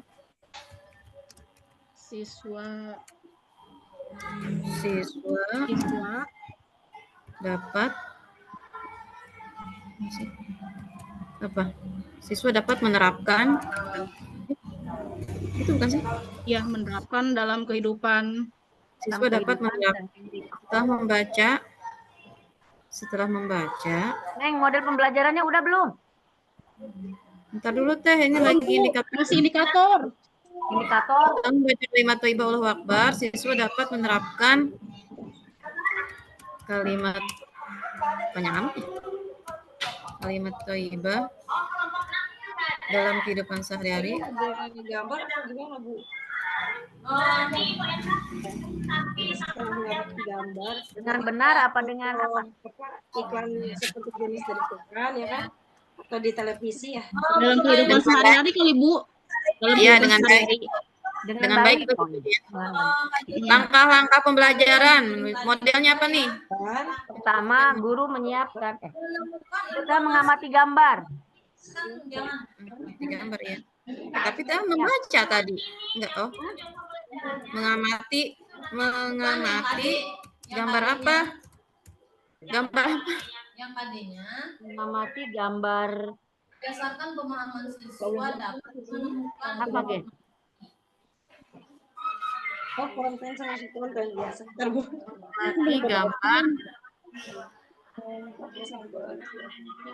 Siswa dapat apa? Siswa dapat menerapkan itu bukan sih? Ya, menerapkan dalam kehidupan. Siswa dapat menerapkan setelah membaca. Neng, model pembelajarannya udah belum? Ntar dulu teh, ini lagi indikator. Masih indikator. Indikator. Setelah membaca kalimat thayyibah Allahu Akbar, siswa dapat menerapkan kalimat panjangan. kalimat thayyibah dalam kehidupan sehari-hari. Ada gambar atau gimana, Bu? Setelah gambar Dengan benar apa dengan apa? iklan seperti jenis dari iklan ya kan? Atau di televisi ya? Dalam kehidupan sehari-hari kali, Bu. Dalam Iya, kehidupan dengan baik. sehari-hari. Dengan baik. Oh, iya. Dengan baik. Langkah-langkah pembelajaran. Modelnya apa nih? Pertama, guru menyiapkan. Kita mengamati gambar. Mengamati gambar ya. Tapi kita membaca tadi. Enggak, oh. Mengamati gambar apa? Gambar apa? Yang tadinya Mengamati gambar berdasarkan pemahaman siswa dapat menemukan apa, Gen? Oh, konten sama konten biasa. Ntar, Bu. Mengamati gambar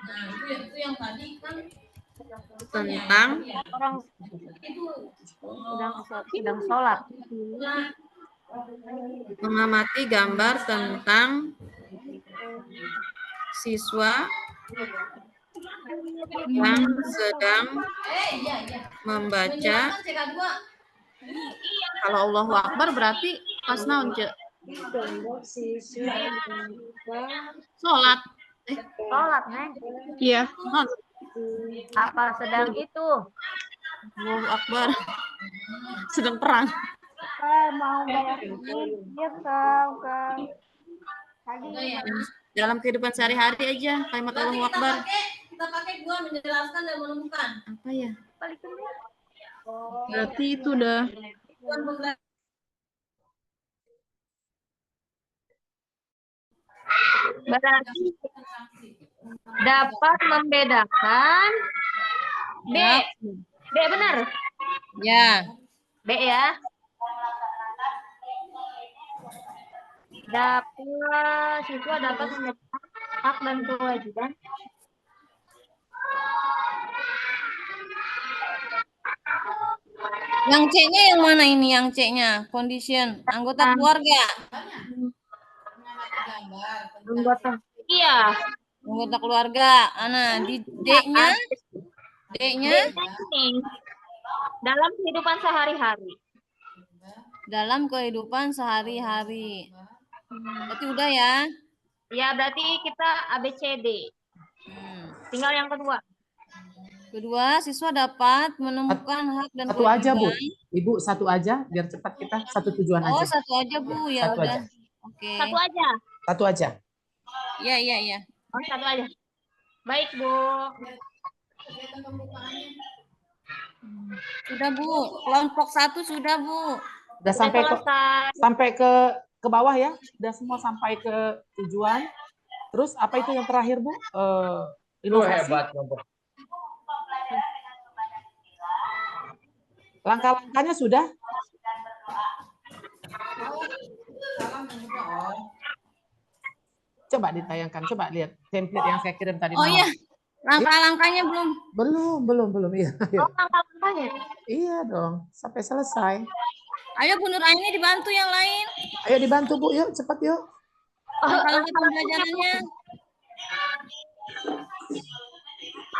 nah itu yang tadi kan tentang Orang sedang sholat. mengamati gambar tentang siswa yang sedang membaca. Kalau Allahu Akbar berarti pas naon, Cek? Gambar siswa Sholat. Sholat, Neng. Iya. Apa sedang itu? Allahu Akbar. Sedang perang. Mau bayar ini, dia tahu kan. Tadi Dalam kehidupan sehari-hari aja kalimat Allahu Akbar. kita pakai dua menjelaskan dan menemukan. Apa ya? balikin dia. Berarti itu udah Berarti dapat membedakan B. B benar? Ya. B ya. Siswa dapat membedakan hak dan kewajiban. Yang C-nya yang mana ini? Yang C-nya condition anggota keluarga. Anggota. Iya. Anggota keluarga. Ana di D-nya Dalam kehidupan sehari-hari. dalam kehidupan sehari-hari. Berarti udah ya? Ya, berarti kita ABCD. Tinggal yang kedua. Kedua, siswa dapat menemukan hak dan Satu aja, Bu. kewajiban. Ibu, satu aja biar cepat kita. Satu tujuan Oh, aja. satu aja, Bu. Ya Satu udah. aja. Oke. Satu aja. Satu aja. Iya, iya, iya. Oh, satu aja. Baik, Bu. Sudah, Bu. Kelompok 1 sudah, Bu. Udah sampai ke bawah ya. Udah semua sampai ke tujuan. Terus apa itu yang terakhir, Bu? Inovasi. Langkah-langkahnya sudah? Coba ditayangkan, coba lihat template yang saya kirim tadi. Oh iya, langkah-langkahnya belum. Belum. Iya. Oh, langkah-langkahnya. Iya dong, sampai selesai. Ayo Bu Nur Aini dibantu yang lain. Ayo dibantu Bu, yuk cepat yuk. Langkah-langkah pembelajarannya.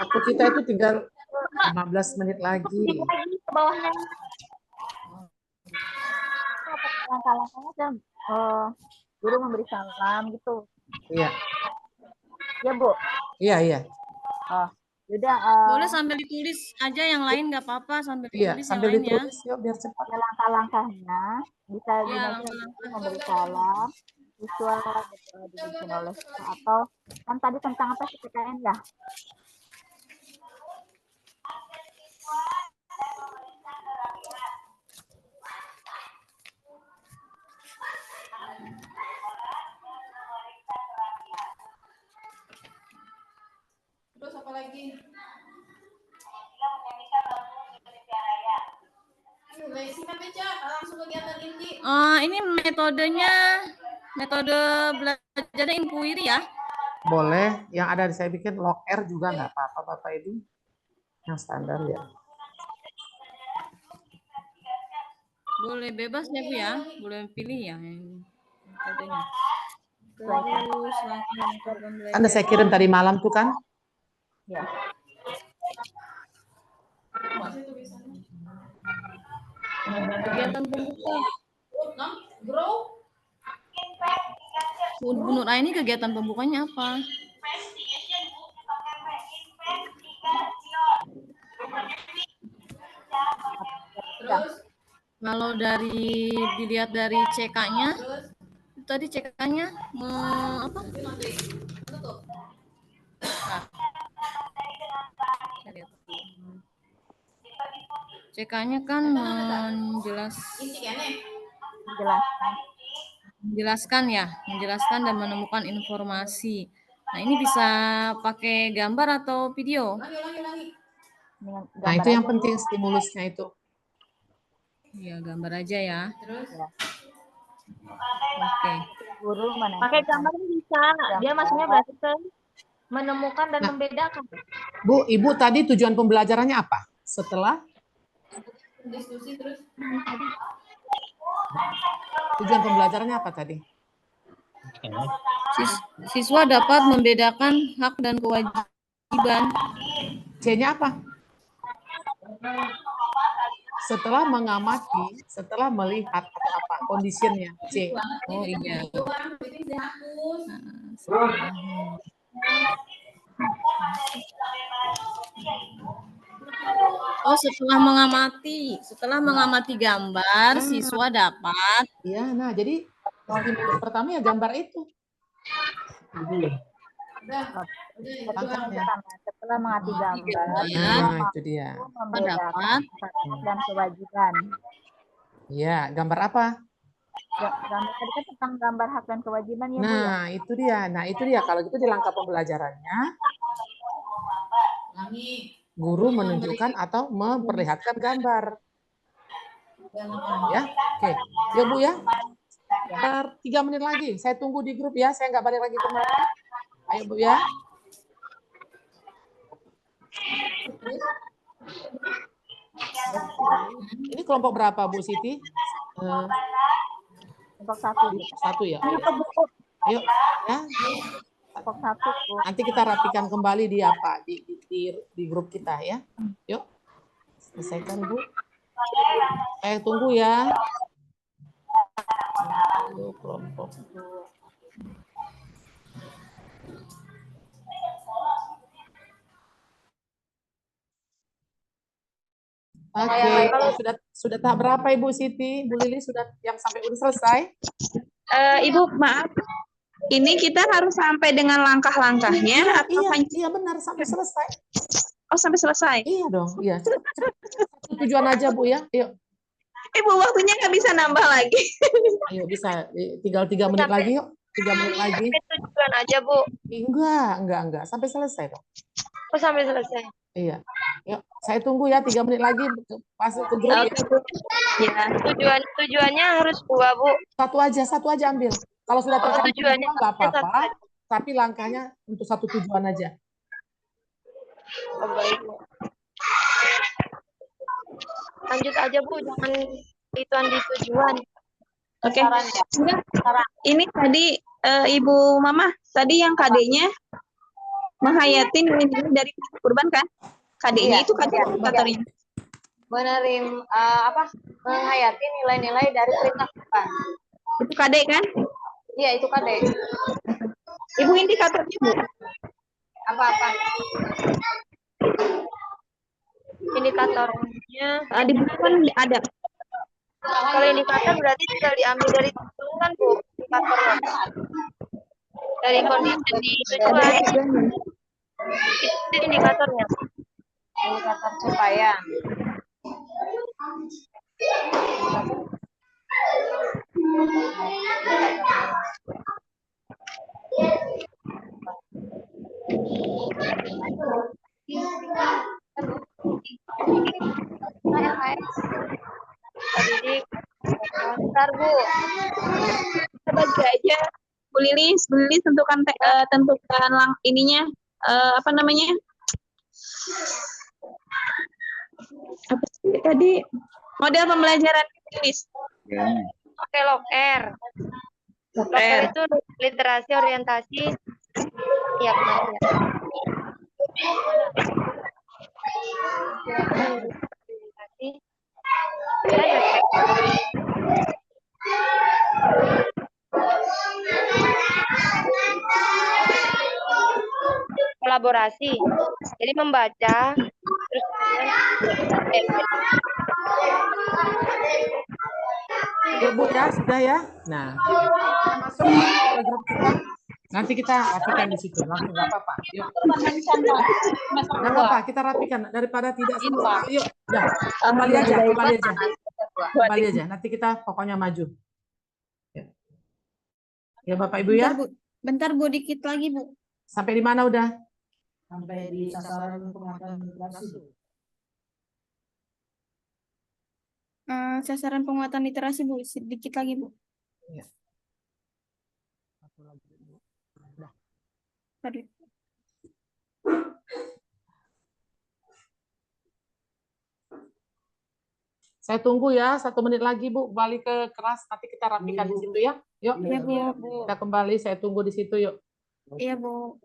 Aku kita itu tinggal 15 menit lagi. Ke bawahnya. Langkah-langkahnya kan guru memberi salam gitu. Iya. Ya, Bu. Iya. Oh, yaudah. Boleh sambil ditulis aja yang lain nggak apa-apa sambil Iya, ditulis sambil yang lain ditulis yuk biar cepat. Ya, langkah-langkahnya bisa ya. digunakan memberi salam, siswa dibikin oleh siswa atau kan tadi tentang apa sih PKN ya? Terus apa lagi? Langsung kegiatan inti. Ini metode belajarnya inquiry ya. Boleh, yang ada saya bikin log R juga nggak apa-apa Bapak Ibu. Yang standar ya. Boleh bebas ya Bu ya, boleh pilih ya metodenya. Terus langkah-langkah pembelajaran. Anda saya kirim tadi malam tuh kan? Ya. Kegiatan pembuka. Bu Nur Aini kegiatan pembukanya apa? Kalau dilihat dari CK-nya, tadi CK-nya apa? CK-nya kan menjelaskan dan menemukan informasi. Nah, ini bisa pakai gambar atau video? Nah, itu yang penting stimulusnya itu. Iya, gambar aja ya. Ya. Oke. Guru mana? Pakai gambar bisa. Dia maksudnya berarti ke menemukan dan membedakan. Bu, Ibu tadi tujuan pembelajarannya apa? Setelah Diskusi terus. tujuan pembelajarannya apa tadi? Siswa dapat membedakan hak dan kewajiban. C-nya apa? Setelah mengamati, setelah melihat atau apa? Conditionnya C. Oh iya. Oh, setelah mengamati gambar, siswa dapat. Iya, nah jadi stimulus pertama ya gambar itu. Setelah mengamati gambar, nah itu dia. Membedakan hak dan kewajiban. Iya, gambar apa? Gambar tadi kan tentang gambar hak dan kewajiban ya, Bu ya? Nah, itu dia. Nah, itu dia. Kalau gitu di langkah pembelajarannya, guru menunjukkan atau memperlihatkan gambar. Ya, oke. Ya, Bu ya. 3 menit lagi. Saya tunggu di grup ya. Saya nggak balik lagi kemari. Ayo, Bu ya. Ini kelompok berapa, Bu Siti? Kelompok 1. 1 ya. Ayo, ya. Kelompok 1, Bu. Nanti kita rapikan kembali di apa? Di grup kita ya. Yuk. Selesaikan, Bu. Saya tunggu ya. Kelompok 2. Oke, sudah tahap berapa Ibu Siti? Bu Lili sudah yang sampai udah selesai? Ibu, maaf. Ini kita harus sampai dengan langkah-langkahnya atau Iya benar sampai selesai. Oh, sampai selesai. Iya dong, iya. Satu tujuan aja Bu ya. Yuk. Ibu waktunya nggak bisa nambah lagi. Ayo bisa, tinggal 3 menit lagi yuk. 3 menit lagi. Sampai tujuan aja, Bu. Enggak. Sampai selesai dong. Oh, sampai selesai. Iya. Yuk, saya tunggu ya 3 menit lagi masuk ke grup ya. Tujuannya harus 2, Bu. Satu aja ambil. Kalau sudah tercapai tujuannya nggak apa-apa, tapi langkahnya untuk satu tujuan aja. Oh, baik, Bu. Lanjut aja, Bu, jangan ituan di tujuan. Oke. Ini tadi Ibu Mama, tadi yang KD-nya menghayatin nilai dari kurban kan? KD-nya itu KD indikatornya. Menghayati nilai-nilai dari perintah kurban. Itu KD kan? Iya, itu KD. Ibu indikatornya, Bu? Apa-apa? Indikatornya Di buku kan ada. kalau indikator berarti tinggal diambil dari tujuan, Bu, indikatornya. Dari kondisi di tujuan. Itu indikatornya. Indikator capaian. Bentar, Bu. Kita bagi aja. Bu Lilis tentukan ininya apa namanya? Apa sih tadi? Model pembelajaran Bu Lilis. Oke, LOKR. LOKR itu literasi orientasi. Iya, benar ya. Kolaborasi. Jadi membaca terus Ya Bu ya, sudah ya. Nah, kita masuk ke grup kita. Nanti kita rapikan di situ. Langsung nggak apa-apa. Yuk. Nggak apa-apa, kita rapikan daripada tidak semua. Yuk, ya. Kembali aja, kembali aja. Kembali aja. Nanti kita pokoknya maju. Ya Bapak Ibu ya. Bentar Bu, dikit lagi Bu. Sampai di mana udah? Sampai di sasaran penguatan literasi. Sasaran penguatan literasi Bu, sedikit lagi Bu. Ya. Tadi. Saya tunggu ya, 1 menit lagi Bu, balik ke kelas, nanti kita rapikan di situ ya. Yuk, Iya Bu. kita kembali, saya tunggu di situ yuk. Iya Bu.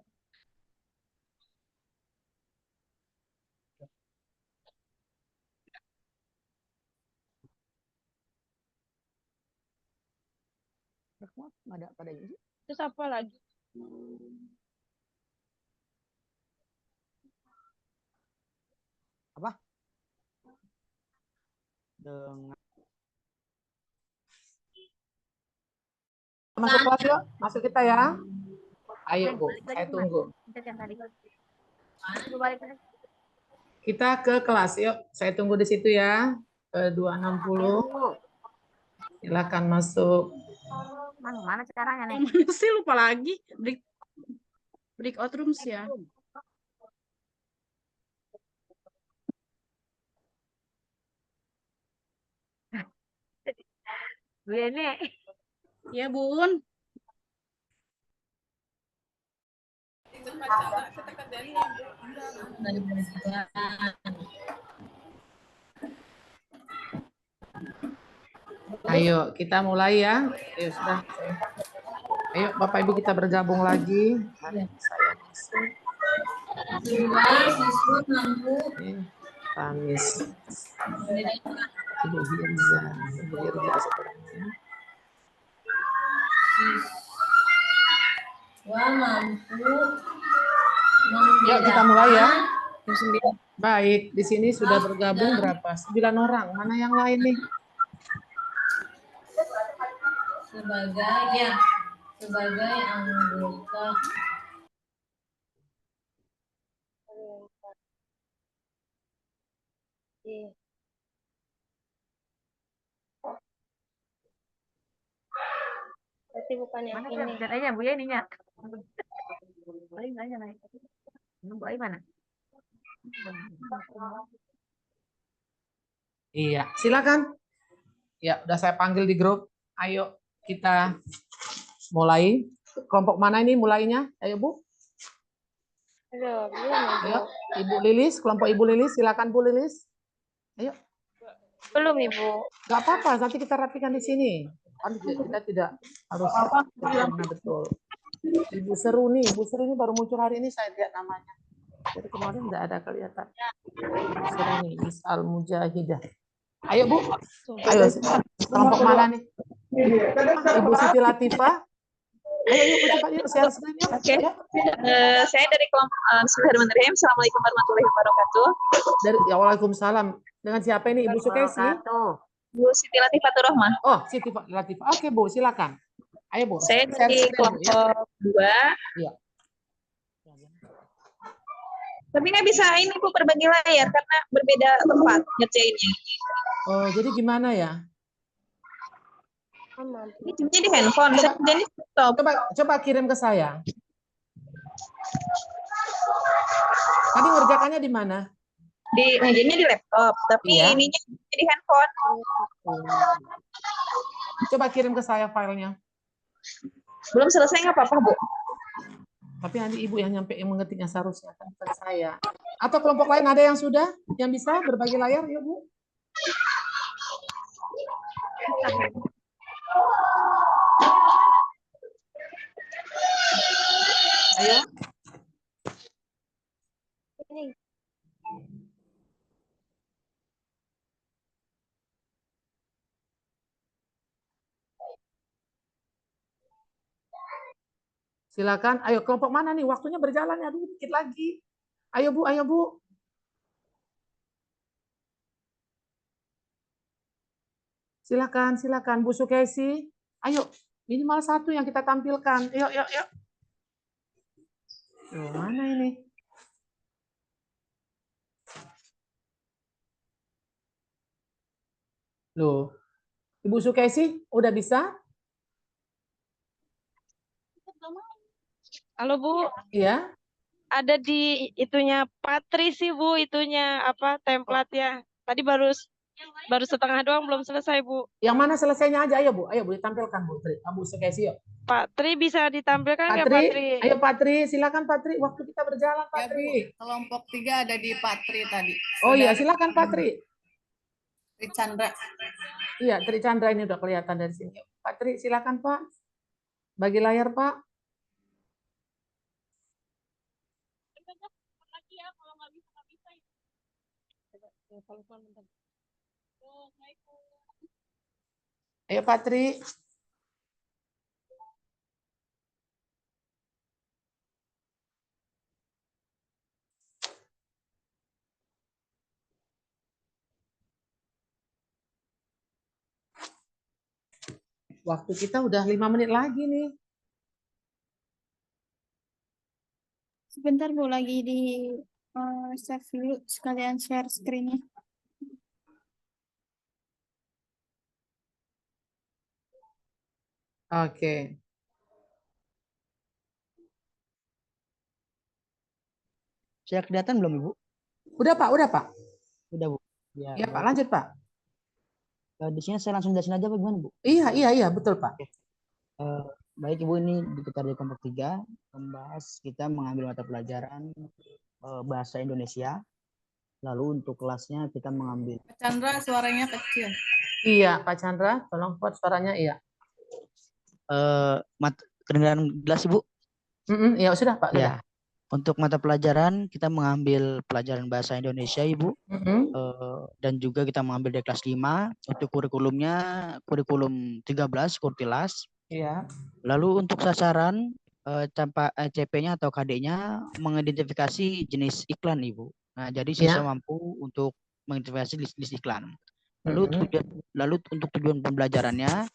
Nggak ada pada ini. terus apa lagi? Apa? Dengan Masuk kelas yuk, masuk kita ya. Ayo Bu, saya tunggu. Kita ke kelas yuk, saya tunggu di situ ya. Ke 260. Silakan masuk. Mana caranya nih? Mana sih lupa lagi. Breakout rooms ya. Bu ini. Ya Bun. Ayo, kita mulai ya. Ayo, sudah. Ayo, Bapak Ibu kita bergabung lagi. Saya masuk. Kamis. Ibu Hirza. Ibu Hirza sebenarnya. Yuk, kita mulai ya. Baik, di sini sudah bergabung berapa? 9 orang. Mana yang lain nih? Sebagai anggota Berarti bukan yang Mana ini. lihat aja Bu ya ininya. Aja naik. Bu mana? Iya, silakan. Ya, udah saya panggil di grup. Ayo kita mulai. Kelompok mana ini mulainya? Ayo Bu. Aduh, belum Ayo, Ibu Lilis, kelompok Ibu Lilis, silakan Bu Lilis. Ayo. Belum Ibu. Gak apa-apa, nanti kita rapikan di sini. Kan kita tidak harus karena betul. Ibu Seru nih baru muncul hari ini saya lihat namanya. Jadi kemarin nggak ada kelihatan. Ibu Seru nih, Miss Al Mujahidah. Ayo Bu, ayo kelompok mana nih? Ibu Siti Latifah. Ayo yuk cepat yuk share screen yuk. Oke. Saya dari kelompok Bismillahirrahmanirrahim. Assalamualaikum warahmatullahi wabarakatuh. Dari ya, Waalaikumsalam. Dengan siapa ini Ibu Sukesi? Bu Siti Latifatur Rahmah. Oh, Siti Latifah. Oke Bu, silakan. Ayo Bu. Saya share dari screen, Bu, ya. kelompok 2. Iya. Tapi nggak bisa ini Bu berbagi layar karena berbeda tempat ngerjainnya. Oh, jadi gimana ya? Ini cuma di handphone, bisa jadi laptop. Coba kirim ke saya. Tadi ngerjakannya di mana? Di mejanya di laptop, tapi Iya. ininya di handphone. Coba kirim ke saya filenya. Belum selesai nggak apa-apa Bu? Tapi nanti Ibu yang mengetiknya seharusnya kan bukan saya. Atau kelompok lain ada yang sudah yang bisa berbagi layar, yuk Bu. Ayo. Silakan. Ayo kelompok mana nih? Waktunya berjalan ya, aduh, dikit lagi. Ayo Bu, ayo Bu. Silakan, silakan Bu Sukesi. Ayo, minimal 1 yang kita tampilkan. Yuk, yuk, yuk. Tuh, mana ini? Loh, Ibu Sukesi udah bisa? Halo Bu, Iya. ada di itunya Patri sih Bu, itunya apa template-nya. Tadi baru setengah doang belum selesai Bu. Yang mana selesainya aja, ayo Bu. Ayo Bu ditampilkan Bu. Bu Sukesi yuk. Pak Tri bisa ditampilkan nggak Pak Patri, Tri? ayo Patri, silakan Patri. Waktu kita berjalan Ya, Bu. Patri. Kelompok 3 ada di Patri tadi. Oh Sudah iya, ada silakan Patri. Chandra. Iya, Tri Chandra ini udah kelihatan dari sini. Patri, silakan Pak. Bagi layar Pak. Ayo Patri. Waktu kita udah 5 menit lagi nih. Sebentar Bu, lagi di save dulu sekalian share screen-nya. Oke. Saya kelihatan belum Ibu? Udah Pak, udah Pak. Udah Bu. Ya Pak, lanjut Pak. Di sini saya langsung jelasin aja bagaimana Bu? Iya, betul Pak. Baik Ibu, ini kita di kelompok 3 membahas kita mengambil mata pelajaran bahasa Indonesia. Lalu untuk kelasnya kita mengambil. Pak Chandra suaranya kecil. Iya Pak Chandra, tolong buat suaranya iya. Kedengaran jelas Ibu? Ya sudah Pak. Ya. Untuk mata pelajaran kita mengambil pelajaran bahasa Indonesia Ibu. Dan juga kita mengambil dari kelas 5. Untuk kurikulumnya kurikulum 13 Kurtilas. Iya. Lalu untuk sasaran CP-nya atau KD-nya mengidentifikasi jenis iklan Ibu. Nah, jadi siswa mampu untuk mengidentifikasi list iklan. Lalu untuk tujuan pembelajarannya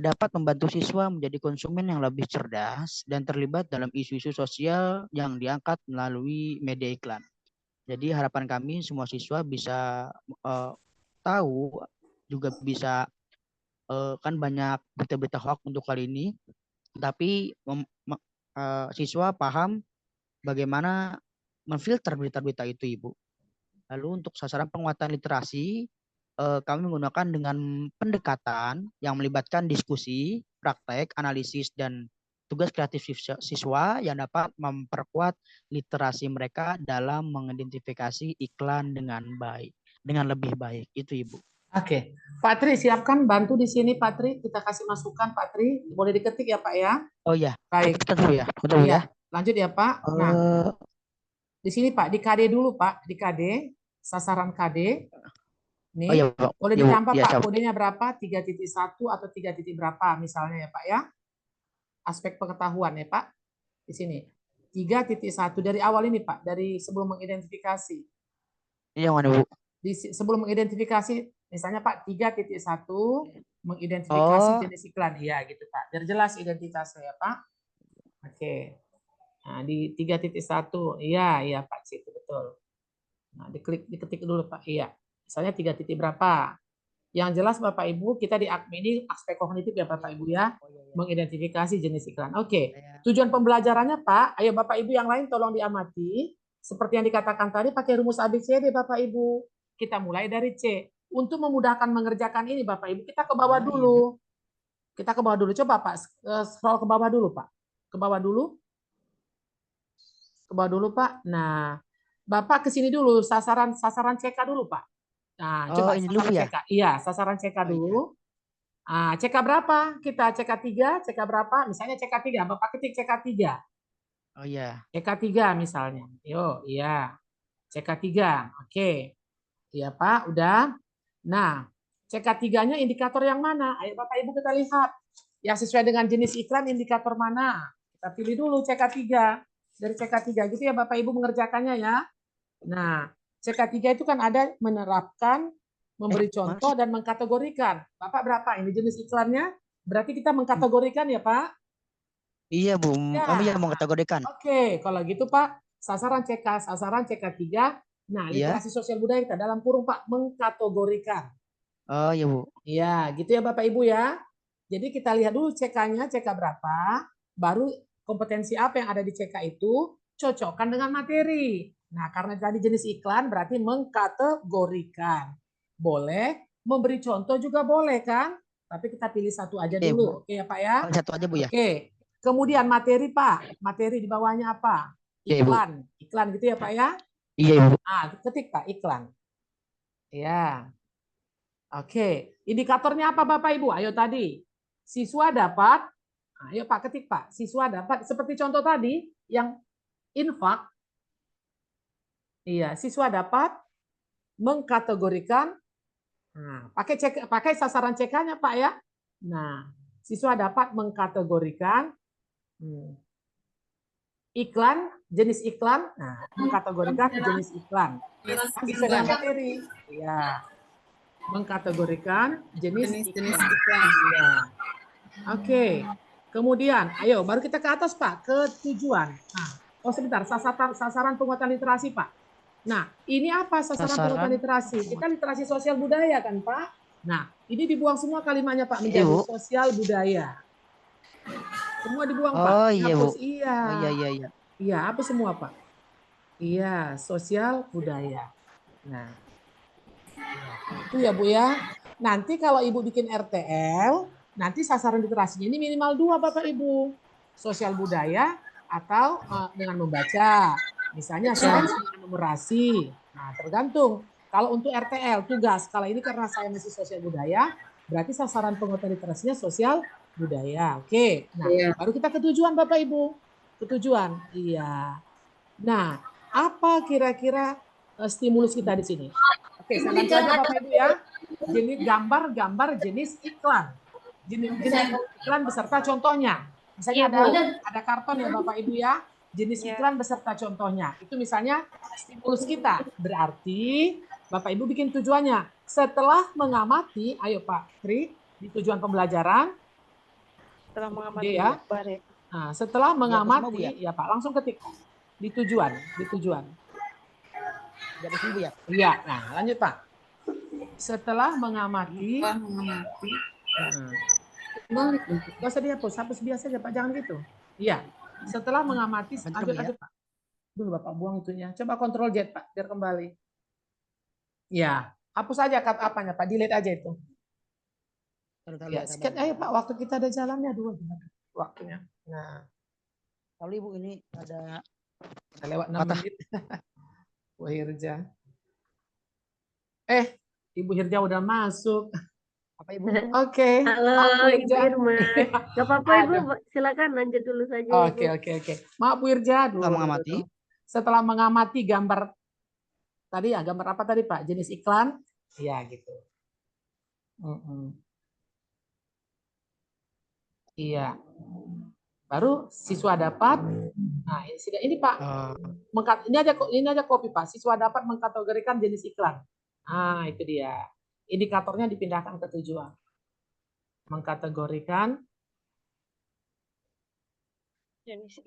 dapat membantu siswa menjadi konsumen yang lebih cerdas dan terlibat dalam isu-isu sosial yang diangkat melalui media iklan. Jadi harapan kami semua siswa bisa tahu, juga bisa kan banyak berita-berita hoax untuk kali ini, tapi siswa paham bagaimana memfilter berita-berita itu Ibu. Lalu untuk sasaran penguatan literasi, kami menggunakan dengan pendekatan yang melibatkan diskusi, praktek, analisis, dan tugas kreatif siswa yang dapat memperkuat literasi mereka dalam mengidentifikasi iklan dengan lebih baik. Itu Ibu. Oke, Pak Tri siapkan bantu di sini Pak Tri, kita kasih masukan Pak Tri, boleh diketik ya Pak ya? Oh ya. Baik. Betul ya. Betul ya. Lanjut ya Pak. Nah, di sini Pak di KD dulu Pak, di KD sasaran KD. Nih, oh, iya, Pak. boleh ditambah ya, Pak, kodenya berapa? 3.1 atau 3 titik berapa misalnya ya Pak ya. Aspek pengetahuan ya Pak. Di sini. 3.1 dari awal ini Pak, dari sebelum mengidentifikasi. Yang mana Bu? Sebelum mengidentifikasi, misalnya Pak 3.1 mengidentifikasi jenis iklan. Iya gitu Pak. Biar jelas identitasnya ya Pak. Oke. Nah, di 3.1. Iya Pak, situ betul. Nah, diketik dulu Pak. Iya. Misalnya 3 titik berapa. Yang jelas Bapak Ibu, kita di AKMI ini aspek kognitif ya Bapak Ibu ya, mengidentifikasi jenis iklan. Oke, tujuan pembelajarannya Pak, ayo Bapak Ibu yang lain tolong diamati. Seperti yang dikatakan tadi, pakai rumus ABCD Bapak Ibu. Kita mulai dari C. Untuk memudahkan mengerjakan ini Bapak Ibu, kita ke bawah dulu. Kita ke bawah dulu. Coba Pak, scroll ke bawah dulu Pak. Ke bawah dulu. Ke bawah dulu Pak. Nah, Bapak ke sini dulu, sasaran CK dulu Pak. Nah, coba ini dulu ya? CK. Iya, sasaran CK dulu. Nah, CK berapa? Kita CK 3, CK berapa? Misalnya CK 3, Bapak ketik CK 3. Oh iya. CK 3 misalnya. Yo, iya. CK 3. Oke. Iya, Pak, udah. Nah, CK 3-nya indikator yang mana? Ayo Bapak Ibu kita lihat. Yang sesuai dengan jenis iklan indikator mana? Kita pilih dulu CK3. Dari CK3 gitu ya Bapak Ibu mengerjakannya ya. Nah, CK3 itu kan ada menerapkan, memberi contoh, dan mengkategorikan. Bapak berapa ini jenis iklannya? Berarti kita mengkategorikan ya Pak? Iya Bu, Ya. Om ya mengkategorikan. Oke, kalau gitu Pak, sasaran CK3. Nah, literasi sosial budaya kita dalam kurung Pak, mengkategorikan. Oh iya Bu. Iya, gitu ya Bapak Ibu ya. Jadi kita lihat dulu CK-nya, CK berapa, baru kompetensi apa yang ada di CK itu, cocokkan dengan materi. Nah, karena tadi jenis iklan berarti mengkategorikan. Boleh, memberi contoh juga boleh kan? Tapi kita pilih satu aja dulu. Oke ya Pak ya? Satu aja Bu ya. Oke. Kemudian materi Pak. Materi di bawahnya apa? Iklan. Iklan gitu ya Pak ya? Iya Ibu. Ketik Pak, iklan. Ya. Oke. Indikatornya apa Bapak Ibu? Ayo tadi. Siswa dapat, ayo Pak ketik Pak. Siswa dapat, seperti contoh tadi, yang infak. Iya, siswa dapat mengkategorikan. Nah, pakai sasaran CK-nya Pak ya. Nah, siswa dapat mengkategorikan iklan, jenis iklan. Nah, mengkategorikan jenis iklan. Sesuai dengan materi. Ya. Mengkategorikan jenis iklan. Ya. Oke. Kemudian, ayo baru kita ke atas Pak, ke tujuan. Nah, sebentar, sasaran penguatan literasi Pak. Nah, ini apa sasaran penguatan literasi? Kita literasi sosial budaya kan Pak? Nah, ini dibuang semua kalimatnya Pak menjadi sosial budaya. Semua dibuang Pak. Oh iya Bu. Iya. Oh, iya. Iya, apa semua Pak? Iya, sosial budaya. Nah, itu ya Bu ya. Nanti kalau Ibu bikin RTL, nanti sasaran literasinya ini minimal 2 Bapak Ibu. Sosial budaya atau dengan membaca. Misalnya sains dengan numerasi. Nah, tergantung. Kalau untuk RTL tugas, kalau ini karena saya masih sosial budaya, berarti sasaran penguatan literasinya sosial budaya. Oke. Nah, baru kita ke tujuan Bapak Ibu. Ke tujuan. Iya. Nah, apa kira-kira stimulus kita di sini? Oke, saya lanjut aja Bapak Ibu ya. Jenis gambar jenis iklan. Jenis iklan beserta contohnya. Misalnya ada karton ya Bapak Ibu ya. Jenis iklan beserta contohnya. Itu misalnya stimulus kita. Berarti Bapak Ibu bikin tujuannya. Setelah mengamati, ayo Pak Tri, di tujuan pembelajaran. Setelah mengamati ya. Nah, setelah mengamati, ya Pak, langsung ketik. Di tujuan. Iya, nah lanjut Pak. Setelah mengamati. Gak usah dihapus biasa aja Pak, jangan gitu. Iya. Setelah mengamati, lanjut Pak. Dulu Bapak buang itunya. Coba kontrol Z Pak, biar kembali. Ya, hapus aja apanya Pak, delete aja itu. Ya, sekian ayo Pak, waktu kita ada jalannya 2 waktunya. Nah, kalau Ibu ini ada lewat 6 menit. Bu Hirja. Ibu Hirja udah masuk. Apa Ibu? Oke. Halo Ibu Irma. Gak apa-apa Ibu, silakan lanjut dulu saja. Oke. Maaf Bu Hirja. Mengamati. Setelah mengamati gambar tadi ya, gambar apa tadi Pak? Jenis iklan? Iya gitu. Iya. Baru siswa dapat. Nah, ini Pak. Ini aja copy Pak. Siswa dapat mengkategorikan jenis iklan. Nah, itu dia. Indikatornya dipindahkan ke tujuan. Mengkategorikan jenis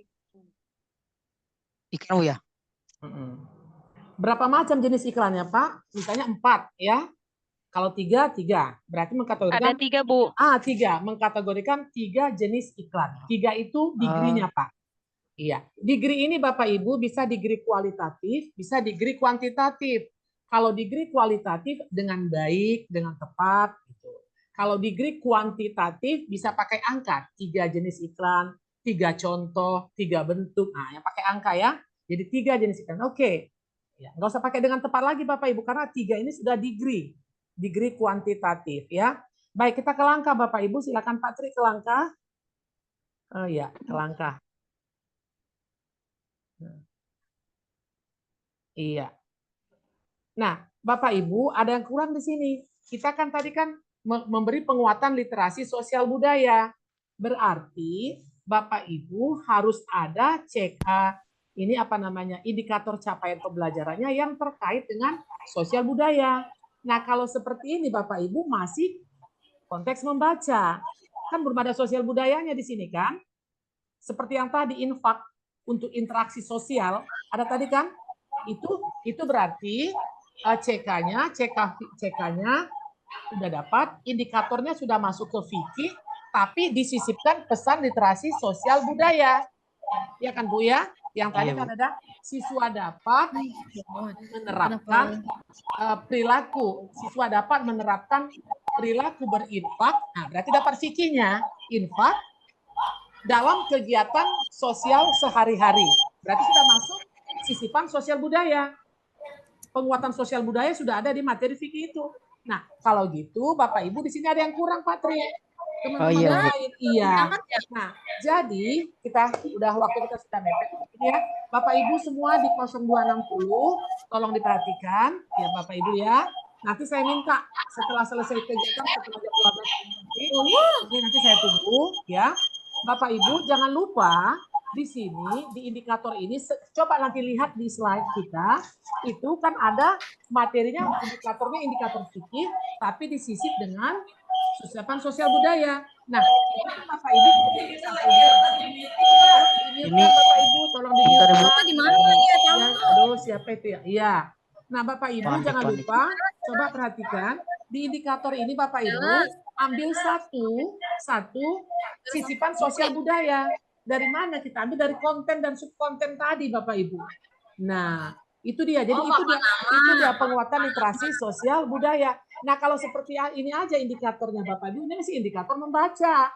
iklan ya. Berapa macam jenis iklannya Pak? Misalnya 4 ya. Kalau 3, berarti mengkategorikan. Ada 3 Bu. 3, mengkategorikan 3 jenis iklan. 3 itu degree-nya Pak. Iya. Degree ini Bapak Ibu bisa degree kualitatif, bisa degree kuantitatif. Kalau degree kualitatif dengan baik, dengan tepat gitu. Kalau degree kuantitatif bisa pakai angka, 3 jenis iklan, 3 contoh, 3 bentuk. Nah, yang pakai angka ya. Jadi 3 jenis iklan. Oke. Ya, nggak usah pakai dengan tepat lagi Bapak Ibu karena 3 ini sudah degree kuantitatif ya. Baik, kita ke langkah Bapak Ibu, silakan Pak Tri ke langkah. Oh ya, ke langkah. Iya. Nah, Bapak Ibu, ada yang kurang di sini. Kita kan tadi kan memberi penguatan literasi sosial budaya. Berarti Bapak Ibu harus ada ini apa namanya, indikator capaian pembelajarannya yang terkait dengan sosial budaya. Nah, kalau seperti ini Bapak Ibu masih konteks membaca. Kan belum ada sosial budayanya di sini kan? Seperti yang tadi infak untuk interaksi sosial, ada tadi kan? Itu berarti CK-nya sudah dapat, indikatornya sudah masuk ke fikih, tapi disisipkan pesan literasi sosial budaya. Ya kan Bu ya? Yang tadi kan ada siswa dapat menerapkan perilaku. Siswa dapat menerapkan perilaku berinfak. Nah, berarti dapat fikihnya infak dalam kegiatan sosial sehari-hari. Berarti sudah masuk sisipan sosial budaya. Penguatan sosial budaya sudah ada di materi fikih itu. Nah, kalau gitu Bapak Ibu di sini ada yang kurang Pak Tri. Teman-teman yang lain. Iya. Nah, jadi waktu kita sudah mepet ya. Bapak Ibu semua di 0260 tolong diperhatikan ya Bapak Ibu ya. Nanti saya minta setelah selesai kegiatan setelah jam 12 nanti saya tunggu ya. Bapak Ibu jangan lupa di sini di indikator ini coba nanti lihat di slide kita itu kan ada materinya indikatornya indikator fikih tapi disisip dengan sisipan sosial budaya. Nah, itu kan Bapak Ibu ini Bapak Ibu tolong di aduh siapa itu ya? Iya. Nah, Bapak Ibu jangan lupa coba perhatikan di indikator ini Bapak Ibu ambil satu sisipan sosial budaya. Dari mana kita ambil? Dari konten dan subkonten tadi Bapak Ibu. Nah, itu dia. Jadi itu dia penguatan literasi sosial budaya. Nah, kalau seperti ini aja indikatornya Bapak Ibu, ini masih indikator membaca.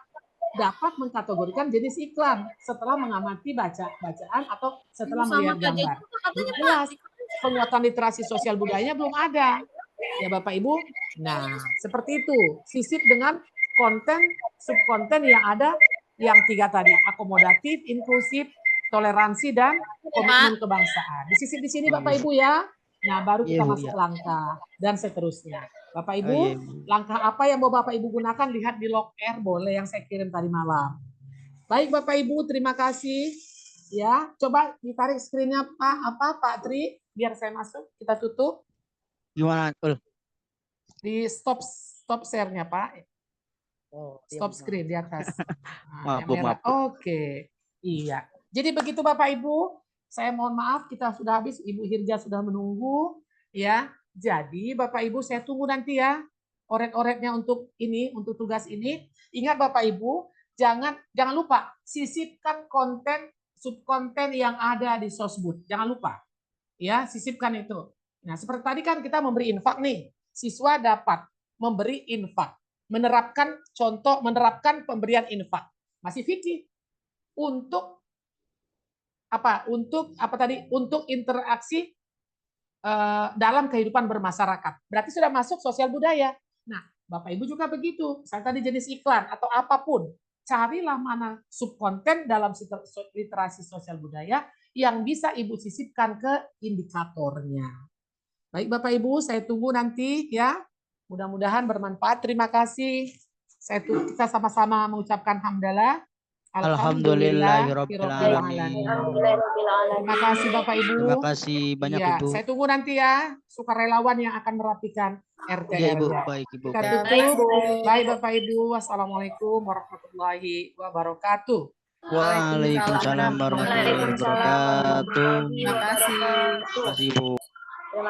Dapat mengkategorikan jenis iklan setelah mengamati bacaan atau setelah melihat gambar. Jelas penguatan literasi sosial budayanya belum ada. Ya Bapak Ibu. Nah, seperti itu. Sisip dengan konten, subkonten yang ada yang 3 tadi, akomodatif, inklusif, toleransi, dan komitmen kebangsaan. Disisip di sini Bapak Ibu ya. Nah, baru kita masuk langkah dan seterusnya. Bapak Ibu, langkah apa yang mau Bapak Ibu gunakan lihat di log R boleh yang saya kirim tadi malam. Baik Bapak Ibu, terima kasih. Ya, coba ditarik screen-nya Pak Tri biar saya masuk. Kita tutup. Gimana? Di stop share-nya Pak. Stop screen di atas. Nah, maaf. Oke. Iya. Jadi begitu Bapak Ibu, saya mohon maaf kita sudah habis, Ibu Hirja sudah menunggu ya. Jadi Bapak Ibu saya tunggu nanti ya oret-oretnya untuk tugas ini. Ingat Bapak Ibu, jangan lupa sisipkan konten subkonten yang ada di Sosbud. Jangan lupa. Ya, sisipkan itu. Nah, seperti tadi kan kita memberi infak nih. Siswa dapat memberi infak. Menerapkan pemberian infak. Masih fikih. Untuk interaksi dalam kehidupan bermasyarakat. Berarti sudah masuk sosial budaya. Nah, Bapak Ibu juga begitu. Misalnya tadi jenis iklan atau apapun. Carilah mana subkonten dalam literasi sosial budaya yang bisa Ibu sisipkan ke indikatornya. Baik Bapak Ibu, saya tunggu nanti ya. Mudah-mudahan bermanfaat. Terima kasih. Kita sama-sama mengucapkan hamdalah. Alhamdulillahirabbil alamin. Terima kasih Bapak Ibu. Terima kasih banyak Ibu. Saya tunggu nanti ya sukarelawan yang akan merapikan RT. Ya Ibu, baik Ibu. Kita tutup. Baik Bapak Ibu. Wassalamualaikum warahmatullahi wabarakatuh. Waalaikumsalam warahmatullahi wabarakatuh. Terima kasih. Terima kasih Ibu.